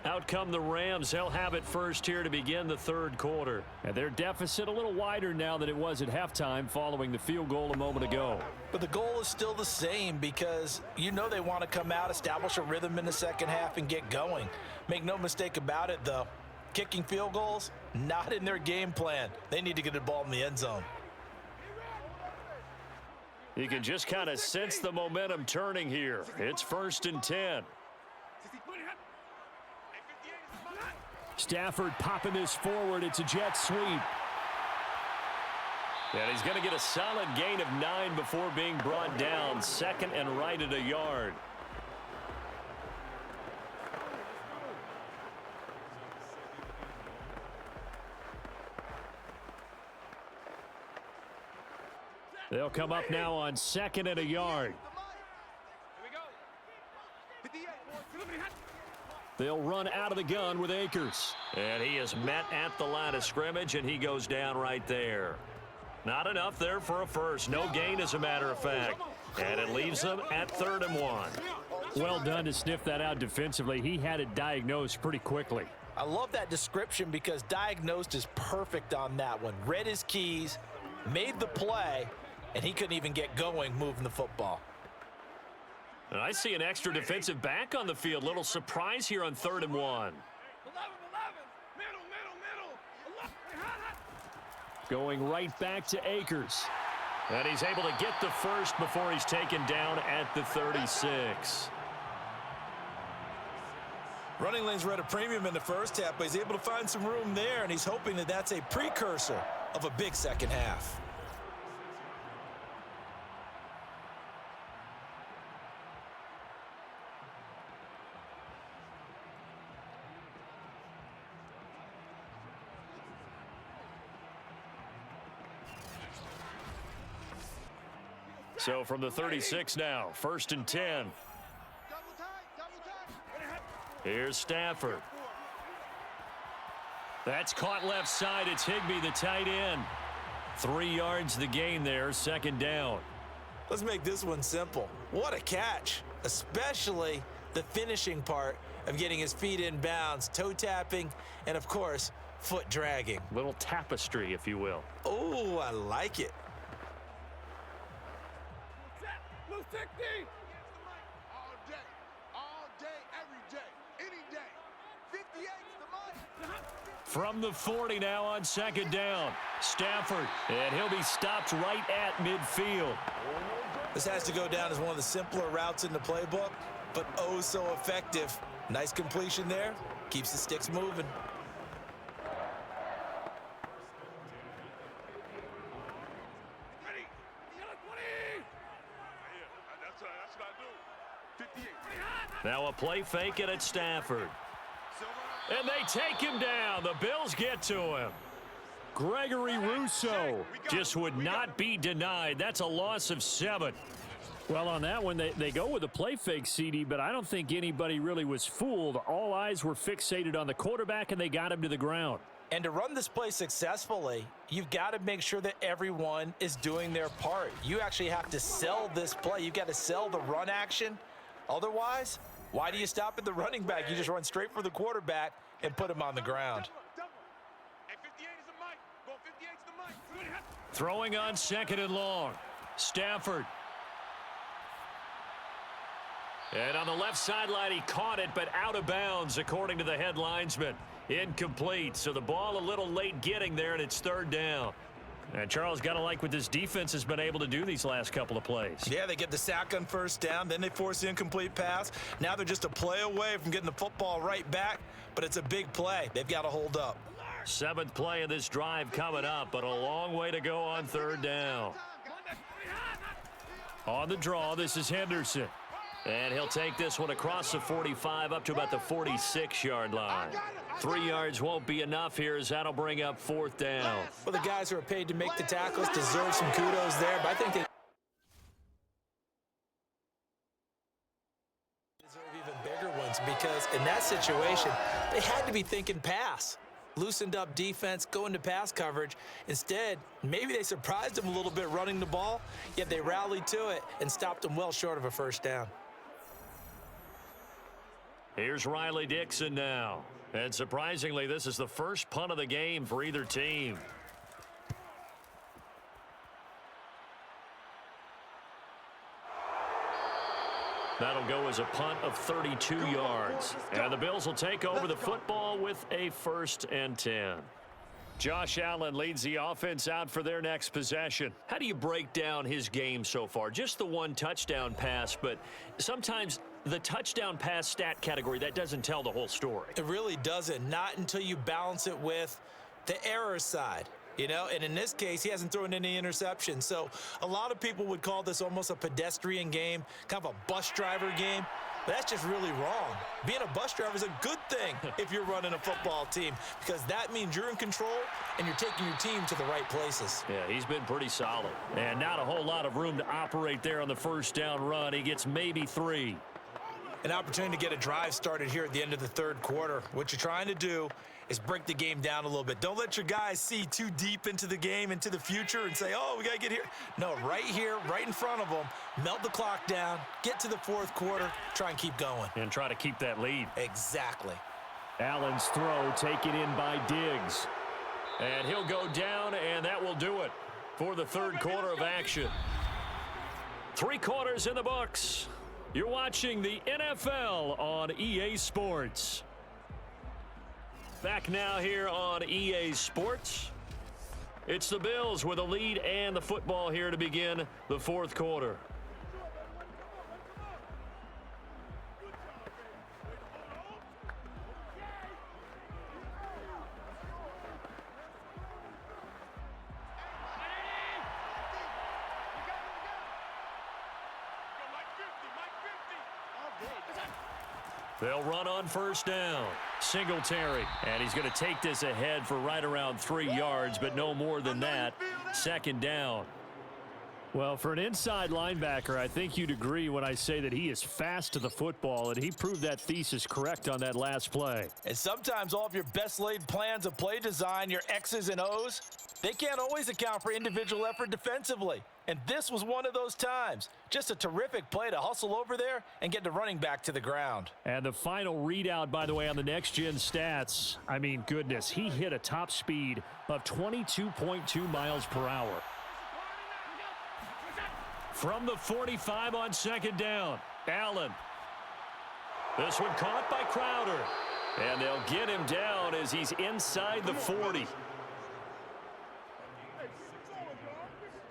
Speaker 2: Out come the Rams. They'll have it first here to begin the 3rd quarter. And their deficit a little wider now than it was at halftime following the field goal a moment ago.
Speaker 3: But the goal is still the same because you know they want to come out, establish a rhythm in the second half, and get going. Make no mistake about it, though. Kicking field goals, not in their game plan. They need to get the ball in the end zone.
Speaker 2: You can just kind of sense the momentum turning here. It's 1st and 10. Stafford popping this forward. It's a jet sweep. And he's going to get a solid gain of 9 before being brought down. 2nd and right at a yard. They'll come up now on 2nd and a yard. They'll run out of the gun with Akers. And he is met at the line of scrimmage, and he goes down right there. Not enough there for a first. No gain, as a matter of fact. And it leaves them at 3rd and 1. Well done to sniff that out defensively. He had it diagnosed pretty quickly.
Speaker 3: I love that description because diagnosed is perfect on that one. Read his keys, made the play, and he couldn't even get going moving the football.
Speaker 2: And I see an extra defensive back on the field. Little surprise here on 3rd and 1. Going right back to Akers. And he's able to get the first before he's taken down at the 36.
Speaker 3: Running lanes were at a premium in the first half, but he's able to find some room there, and he's hoping that that's a precursor of a big second half.
Speaker 2: So from the 36 now, 1st and 10. Here's Stafford. That's caught left side. It's Higbee, the tight end. 3 yards the gain there, 2nd down.
Speaker 3: Let's make this one simple. What a catch, especially the finishing part of getting his feet in bounds, toe tapping, and of course, foot dragging.
Speaker 2: Little tapestry, if you will.
Speaker 3: Oh, I like it.
Speaker 4: All day, every day, any day. 58's the money.
Speaker 2: From the 40 now on 2nd down. Stafford, and he'll be stopped right at midfield.
Speaker 3: This has to go down as one of the simpler routes in the playbook, but oh so effective Nice completion there. Keeps the sticks moving.
Speaker 4: Ready? That's what I do. 58.
Speaker 2: Now a play fake it at Stafford. And they take him down. The Bills get to him. Gregory Rousseau just would not be denied. That's a loss of 7.
Speaker 5: Well, on that one, they go with a play fake, CD, but I don't think anybody really was fooled. All eyes were fixated on the quarterback, and they got him to the ground.
Speaker 3: And to run this play successfully, you've got to make sure that everyone is doing their part. You actually have to sell this play. You've got to sell the run action. Otherwise, why do you stop at the running back? You just run straight for the quarterback and put him on the ground.
Speaker 4: Hey, 58 is the mic. Go 58 is the mic.
Speaker 2: Throwing on 2nd and long. Stafford. And on the left sideline, he caught it, but out of bounds, according to the head linesman. Incomplete, so the ball a little late getting there, and it's 3rd down. And Charles, got to like what this defense has been able to do these last couple of plays.
Speaker 3: Yeah, they get the sack on 1st down, then they force the incomplete pass. Now they're just a play away from getting the football right back, but it's a big play. They've got to hold up.
Speaker 2: 7th play of this drive coming up, but a long way to go on 3rd down. On the draw, this is Henderson. And he'll take this one across the 45 up to about the 46-yard line. 3 yards won't be enough here as that'll bring up 4th down.
Speaker 3: Well, the guys who are paid to make the tackles deserve some kudos there, but I think they deserve even bigger ones because in that situation, they had to be thinking pass. Loosened up defense, going to pass coverage. Instead, maybe they surprised them a little bit running the ball, yet they rallied to it and stopped them well short of a 1st down.
Speaker 2: Here's Riley Dixon now. And surprisingly, this is the first punt of the game for either team. That'll go as a punt of 32 yards. And the Bills will take over the football with a 1st and 10. Josh Allen leads the offense out for their next possession. How do you break down his game so far? Just the 1 touchdown pass, but sometimes the touchdown pass stat category, that doesn't tell the whole story.
Speaker 3: It really doesn't, not until you balance it with the error side. You know, and in this case, he hasn't thrown any interceptions. So a lot of people would call this almost a pedestrian game, kind of a bus driver game. But that's just really wrong. Being a bus driver is a good thing if you're running a football team because that means you're in control and you're taking your team to the right places.
Speaker 2: Yeah, he's been pretty solid. And not a whole lot of room to operate there on the 1st down run. He gets maybe 3.
Speaker 3: An opportunity to get a drive started here at the end of the 3rd quarter. What you're trying to do is break the game down a little bit. Don't let your guys see too deep into the game, into the future, and say, oh, we got to get here. No, right here, right in front of them, melt the clock down, get to the 4th quarter, try and keep going.
Speaker 2: And try to keep that lead.
Speaker 3: Exactly.
Speaker 5: Allen's throw taken in by Diggs.
Speaker 2: And he'll go down, and that will do it for the 3rd quarter of action. 3 quarters in the books. You're watching the NFL on EA Sports. Back now here on EA Sports. It's the Bills with a lead and the football here to begin the 4th quarter. They'll run on 1st down. Singletary. And he's going to take this ahead for right around 3 yards, but no more than that. 2nd down.
Speaker 5: Well, for an inside linebacker, I think you'd agree when I say that he is fast to the football, and he proved that thesis correct on that last play.
Speaker 3: And sometimes all of your best laid plans of play design, your X's and O's, they can't always account for individual effort defensively. And this was one of those times. Just a terrific play to hustle over there and get the running back to the ground.
Speaker 5: And the final readout, by the way, on the next-gen stats, I mean, goodness, he hit a top speed of 22.2 miles per hour.
Speaker 2: From the 45 on 2nd down, Allen. This one caught by Crowder. And they'll get him down as he's inside the 40.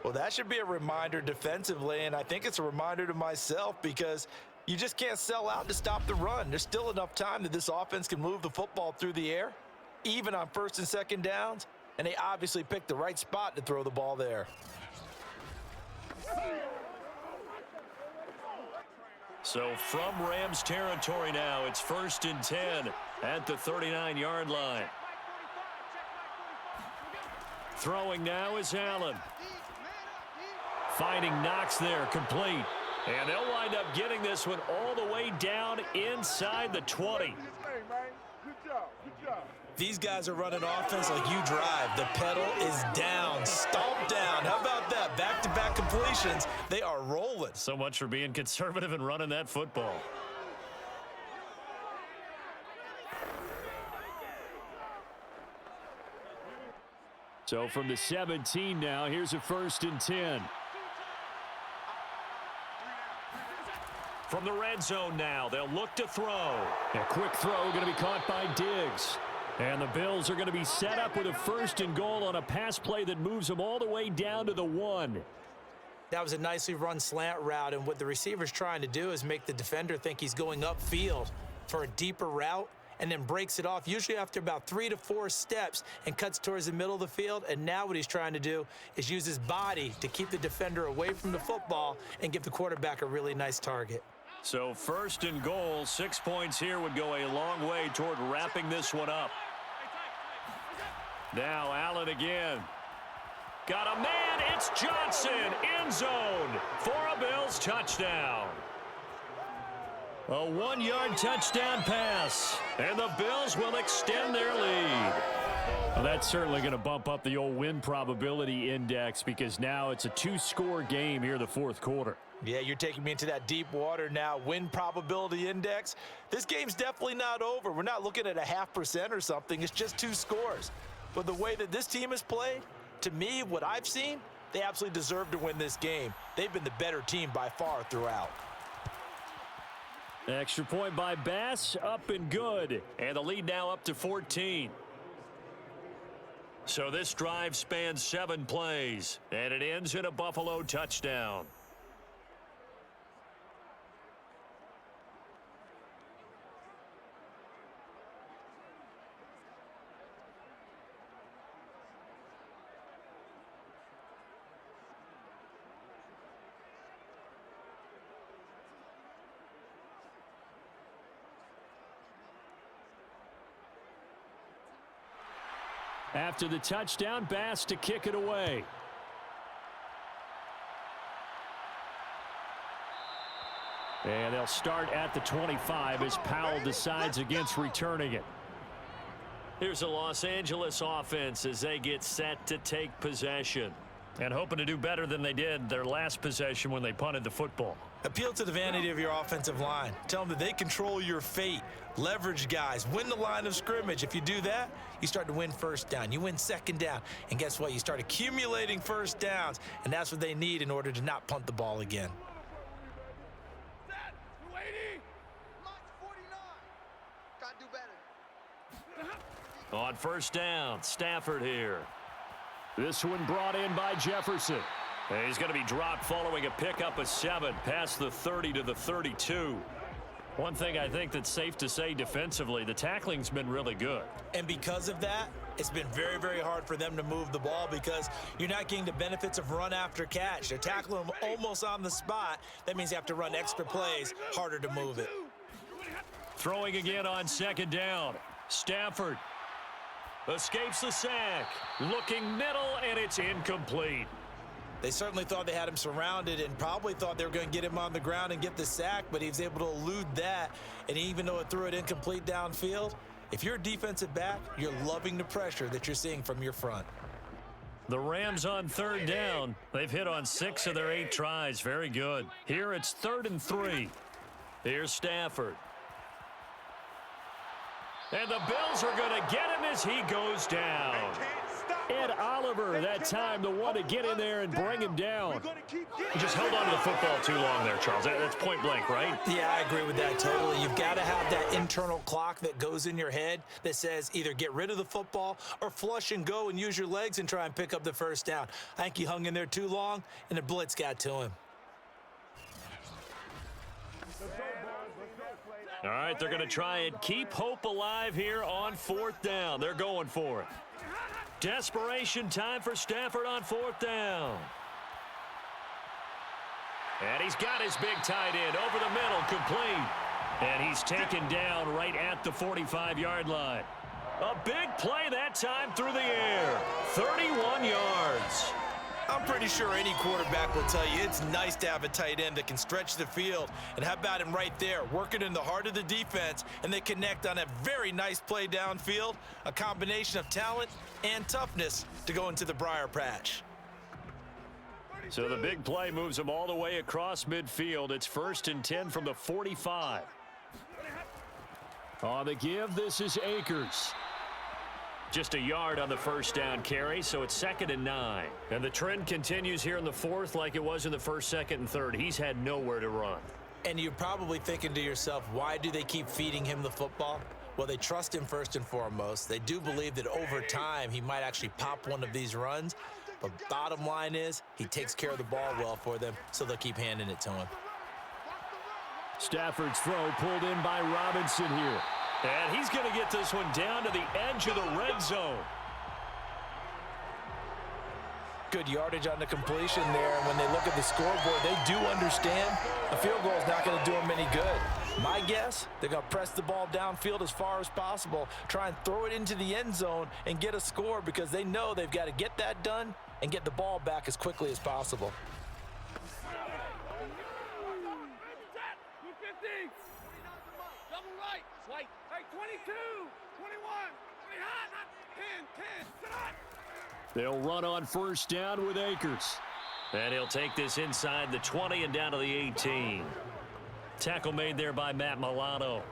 Speaker 3: Well, that should be a reminder defensively, and I think it's a reminder to myself because You just can't sell out to stop the run. There's still enough time that this offense can move the football through the air, even on first and second downs, and they obviously picked the right spot to throw the ball there.
Speaker 2: So from Rams territory now, it's 1st and 10 at the 39-yard line. Throwing now is Allen. Finding Knox there, complete. And they'll wind up getting this one all the way down inside the 20.
Speaker 3: These guys are running offense like you drive. The pedal is down, stomp down. How about that? Back-to-back completions. They are rolling.
Speaker 5: So much for being conservative and running that football. So from the 17 now, here's a 1st and 10.
Speaker 2: From the red zone now, they'll look to throw.
Speaker 5: A quick throw going to be caught by Diggs. And the Bills are going to be set up with a 1st and goal on a pass play that moves them all the way down to the 1.
Speaker 6: That was a nicely run slant route, and what the receiver's trying to do is make the defender think he's going upfield for a deeper route, and then breaks it off, usually after about 3 to 4 steps, and cuts towards the middle of the field. And now what he's trying to do is use his body to keep the defender away from the football and give the quarterback a really nice target.
Speaker 2: So 1st and goal, 6 points here would go a long way toward wrapping this one up. Now Allen again. Got a man, it's Johnson, end zone for a Bills touchdown. A 1-yard touchdown pass, and the Bills will extend their lead.
Speaker 5: Well, that's certainly going to bump up the old win probability index, because now it's a 2-score game here in the 4th quarter.
Speaker 3: Yeah, you're taking me into that deep water now. Win probability index. This game's definitely not over. We're not looking at a 0.5% or something. It's just 2 scores. But the way that this team has played, to me, what I've seen, they absolutely deserve to win this game. They've been the better team by far throughout.
Speaker 5: Extra point by Bass, up and good.
Speaker 2: And the lead now up to 14. So this drive spans 7 plays, and it ends in a Buffalo touchdown.
Speaker 5: After the touchdown, Bass to kick it away. And they'll start at the 25 as Powell decides against returning it.
Speaker 2: Here's the Los Angeles offense as they get set to take possession.
Speaker 5: And hoping to do better than they did their last possession when they punted the football.
Speaker 3: Appeal to the vanity of your offensive line. Tell them that they control your fate. Leverage guys. Win the line of scrimmage. If you do that, you start to win 1st down. You win 2nd down. And guess what? You start accumulating 1st downs. And that's what they need in order to not punt the ball again.
Speaker 2: On 1st down, Stafford here.
Speaker 5: This one brought in by Jefferson.
Speaker 2: And he's going to be dropped following a pickup of 7 past the 30 to the 32.
Speaker 5: One thing I think that's safe to say defensively, the tackling's been really good.
Speaker 3: And because of that, it's been very, very hard for them to move the ball because you're not getting the benefits of run after catch. They're tackling them almost on the spot. That means you have to run extra plays, harder to move it.
Speaker 2: Throwing again on 2nd down. Stafford escapes the sack. Looking middle, and it's incomplete.
Speaker 3: They certainly thought they had him surrounded and probably thought they were going to get him on the ground and get the sack, but he was able to elude that. And even though it threw it incomplete downfield, if you're a defensive back, you're loving the pressure that you're seeing from your front.
Speaker 5: The Rams on 3rd down. They've hit on 6 of their 8 tries. Very good. Here it's 3rd and 3.
Speaker 2: Here's Stafford. And the Bills are going to get him as he goes down.
Speaker 5: Ed Oliver, that time, the one to get in there and bring him down.
Speaker 2: He just held on to the football too long there, Charles. That's point blank, right?
Speaker 6: Yeah, I agree with that totally. You've got to have that internal clock that goes in your head that says either get rid of the football or flush and go and use your legs and try and pick up the 1st down. I think he hung in there too long, and the blitz got to him.
Speaker 2: All right, they're going to try and keep hope alive here on 4th down. They're going for it. Desperation time for Stafford on 4th down. And he's got his big tight end over the middle, complete. And he's taken down right at the 45-yard line. A big play that time through the air. 31 yards.
Speaker 6: I'm pretty sure any quarterback will tell you it's nice to have a tight end that can stretch the field. And how about him right there, working in the heart of the defense, and they connect on a very nice play downfield, a combination of talent and toughness to go into the briar patch.
Speaker 2: So the big play moves them all the way across midfield. It's 1st and 10 from the 45.
Speaker 5: On the give, this is Akers.
Speaker 2: Just a yard on the 1st down carry, so it's 2nd and 9. And the trend continues here in the 4th like it was in the 1st, 2nd, and 3rd. He's had nowhere to run.
Speaker 6: And you're probably thinking to yourself, why do they keep feeding him the football? Well, they trust him first and foremost. They do believe that over time he might actually pop one of these runs. But bottom line is he takes care of the ball well for them, so they'll keep handing it to him.
Speaker 5: Stafford's throw pulled in by Robinson here.
Speaker 2: And he's going to get this one down to the edge of the red zone.
Speaker 3: Good yardage on the completion there. And when they look at the scoreboard, they do understand a field goal is not going to do them any good. My guess, they're going to press the ball downfield as far as possible, try and throw it into the end zone and get a score because they know they've got to get that done and get the ball back as quickly as possible.
Speaker 4: Double right. White. Hey, 22, 21. Stay hot, not 10, 10. Sit hot.
Speaker 5: They'll run on 1st down with Akers.
Speaker 2: And he'll take this inside the 20 and down to the 18. Tackle made there by Matt Milano.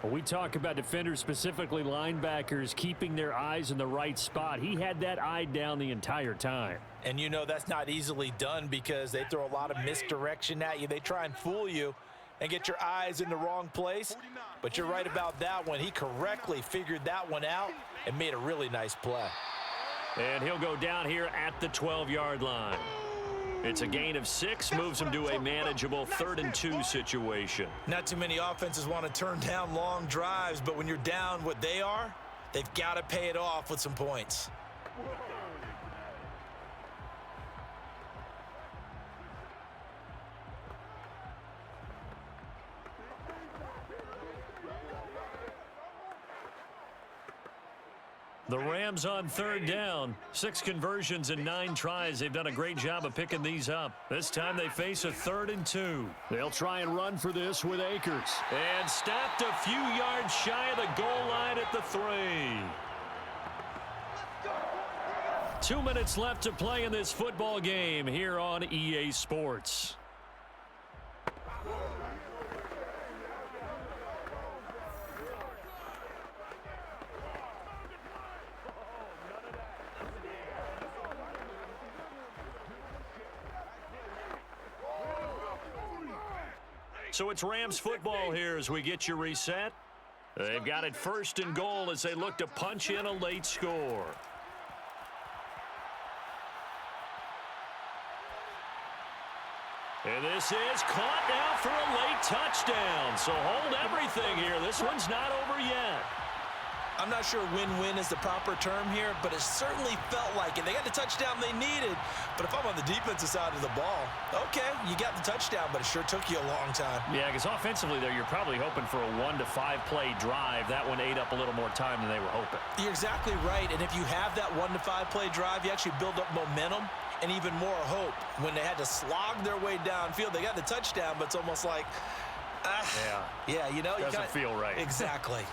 Speaker 5: When we talk about defenders, specifically linebackers, keeping their eyes in the right spot. He had that eye down the entire time.
Speaker 3: And you know that's not easily done because they throw a lot of misdirection at you. They try and fool you and get your eyes in the wrong place. But you're right about that one. He correctly figured that one out and made a really nice play.
Speaker 2: And he'll go down here at the 12-yard line. It's a gain of 6, moves him to a manageable 3rd and 2 situation.
Speaker 6: Not too many offenses want to turn down long drives, but when you're down what they are, they've got to pay it off with some points.
Speaker 2: The Rams on 3rd down. 6 conversions and 9 tries. They've done a great job of picking these up. This time they face a 3rd and 2.
Speaker 5: They'll try and run for this with Akers.
Speaker 2: And stopped a few yards shy of the goal line at the 3. 2 minutes left to play in this football game here on EA Sports. So it's Rams football here as we get you reset. They've got it 1st and goal as they look to punch in a late score. And this is caught now for a late touchdown. So hold everything here. This one's not over yet.
Speaker 6: I'm not sure win-win is the proper term here, but it certainly felt like it. They got the touchdown they needed, but if I'm on the defensive side of the ball, okay, you got the touchdown, but it sure took you a long time.
Speaker 2: Yeah, because offensively there, you're probably hoping for a 1 to 5 play drive. That one ate up a little more time than they were hoping.
Speaker 6: You're exactly right, and if you have that 1 to 5 play drive, you actually build up momentum and even more hope. When they had to slog their way downfield, they got the touchdown, but it's almost like, yeah, you know,
Speaker 2: doesn't feel right.
Speaker 6: Exactly.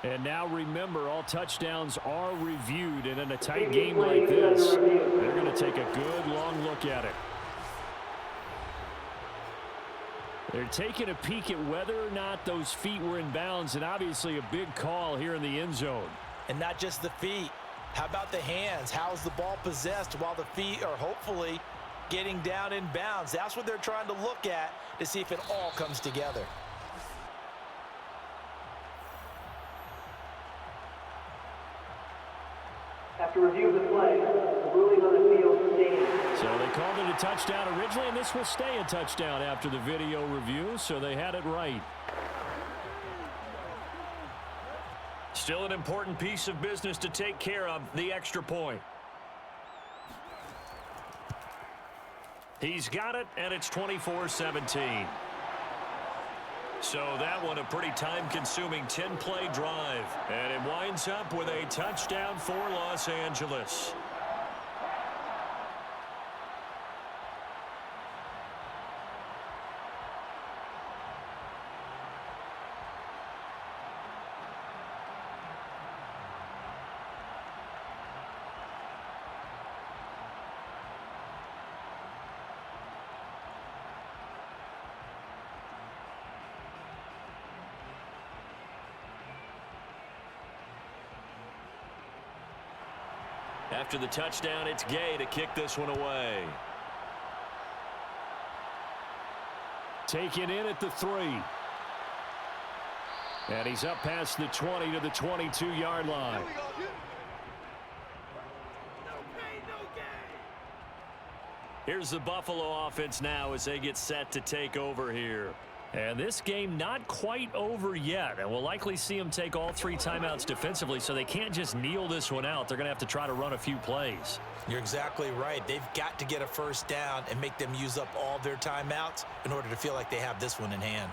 Speaker 5: And now remember, all touchdowns are reviewed, and in a tight game like this, they're going to take a good long look at it. They're taking a peek at whether or not those feet were in bounds, and obviously a big call here in the end zone.
Speaker 6: And not just the feet. How about the hands? How's the ball possessed while the feet are hopefully getting down in bounds? That's what they're trying to look at to see if it all comes together.
Speaker 7: After review of the play,
Speaker 5: So they called it a touchdown originally, and this will stay a touchdown after the video review, so they had it right.
Speaker 2: Still an important piece of business to take care of, the extra point. He's got it, and it's 24-17. So that one a pretty time-consuming 10-play drive. And it winds up with a touchdown for Los Angeles. After the touchdown, it's Gay to kick this one away.
Speaker 5: Taken in at the 3. And he's up past the 20 to the 22-yard line.
Speaker 2: Here's the Buffalo offense now as they get set to take over here.
Speaker 5: And this game not quite over yet. And we'll likely see them take all 3 timeouts defensively, so they can't just kneel this one out. They're going to have to try to run a few plays.
Speaker 6: You're exactly right. They've got to get a first down and make them use up all their timeouts in order to feel like they have this one in hand.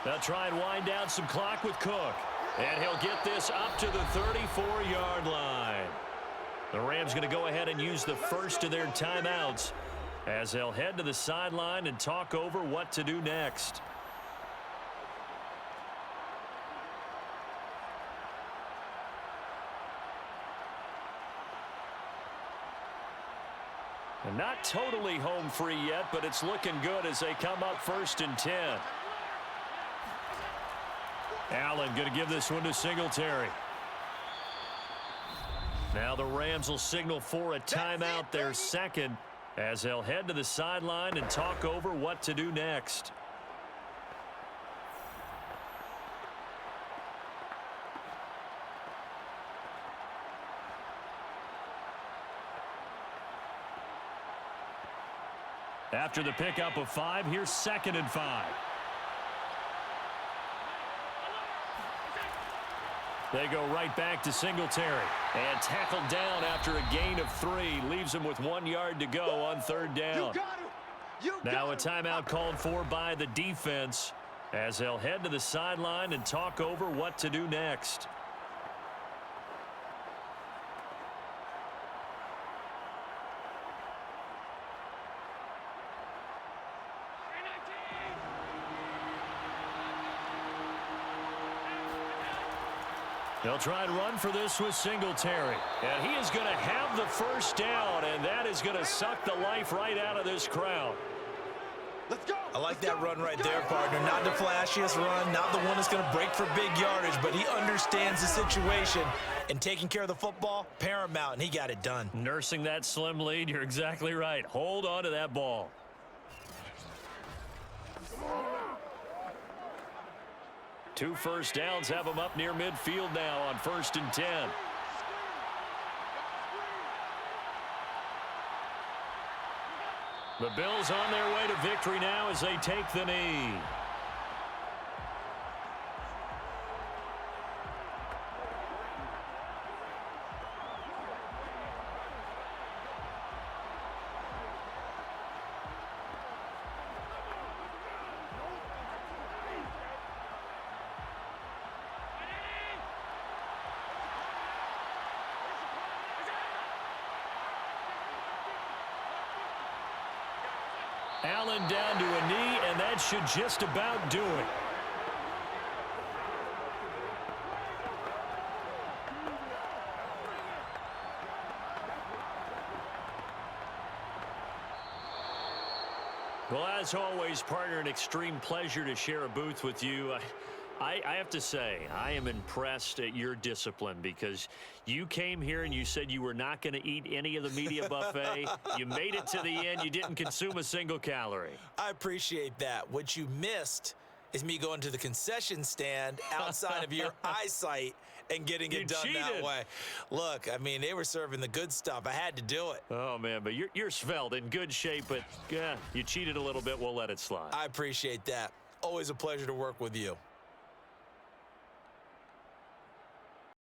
Speaker 2: They'll try and wind down some clock with Cook. And he'll get this up to the 34-yard line. The Rams going to go ahead and use the first of their timeouts as they'll head to the sideline and talk over what to do next. And not totally home free yet, but it's looking good as they come up 1st and 10. Allen going to give this one to Singletary. Now the Rams will signal for a timeout, their second, as they'll head to the sideline and talk over what to do next. After the pickup of 5, here's 2nd and 5. They go right back to Singletary. And tackled down after a gain of 3. Leaves him with 1 yard to go on 3rd down. Now a timeout called for by the defense as they'll head to the sideline and talk over what to do next. They'll try and run for this with Singletary. And he is going to have the first down, and that is going to suck the life right out of this crowd.
Speaker 4: Let's go.
Speaker 6: I like that run right there, partner. Not the flashiest run, not the one that's going to break for big yardage, but he understands the situation, and taking care of the football, paramount, and he got it done.
Speaker 2: Nursing that slim lead, you're exactly right. Hold on to that ball. Two first downs have them up near midfield now on 1st and 10. The Bills on their way to victory now as they take the knee. Allen down to a knee, and that should just about do it. Well, as always, partner, an extreme pleasure to share a booth with you. I have to say, I am impressed at your discipline because you came here and you said you were not going to eat any of the media buffet. You made it to the end. You didn't consume a single calorie.
Speaker 6: I appreciate that. What you missed is me going to the concession stand outside of your eyesight and getting it done that way. Look, I mean, they were serving the good stuff. I had to do it.
Speaker 2: Oh, man, but you're svelte, in good shape, but you cheated a little bit. We'll let it slide.
Speaker 6: I appreciate that. Always a pleasure to work with you.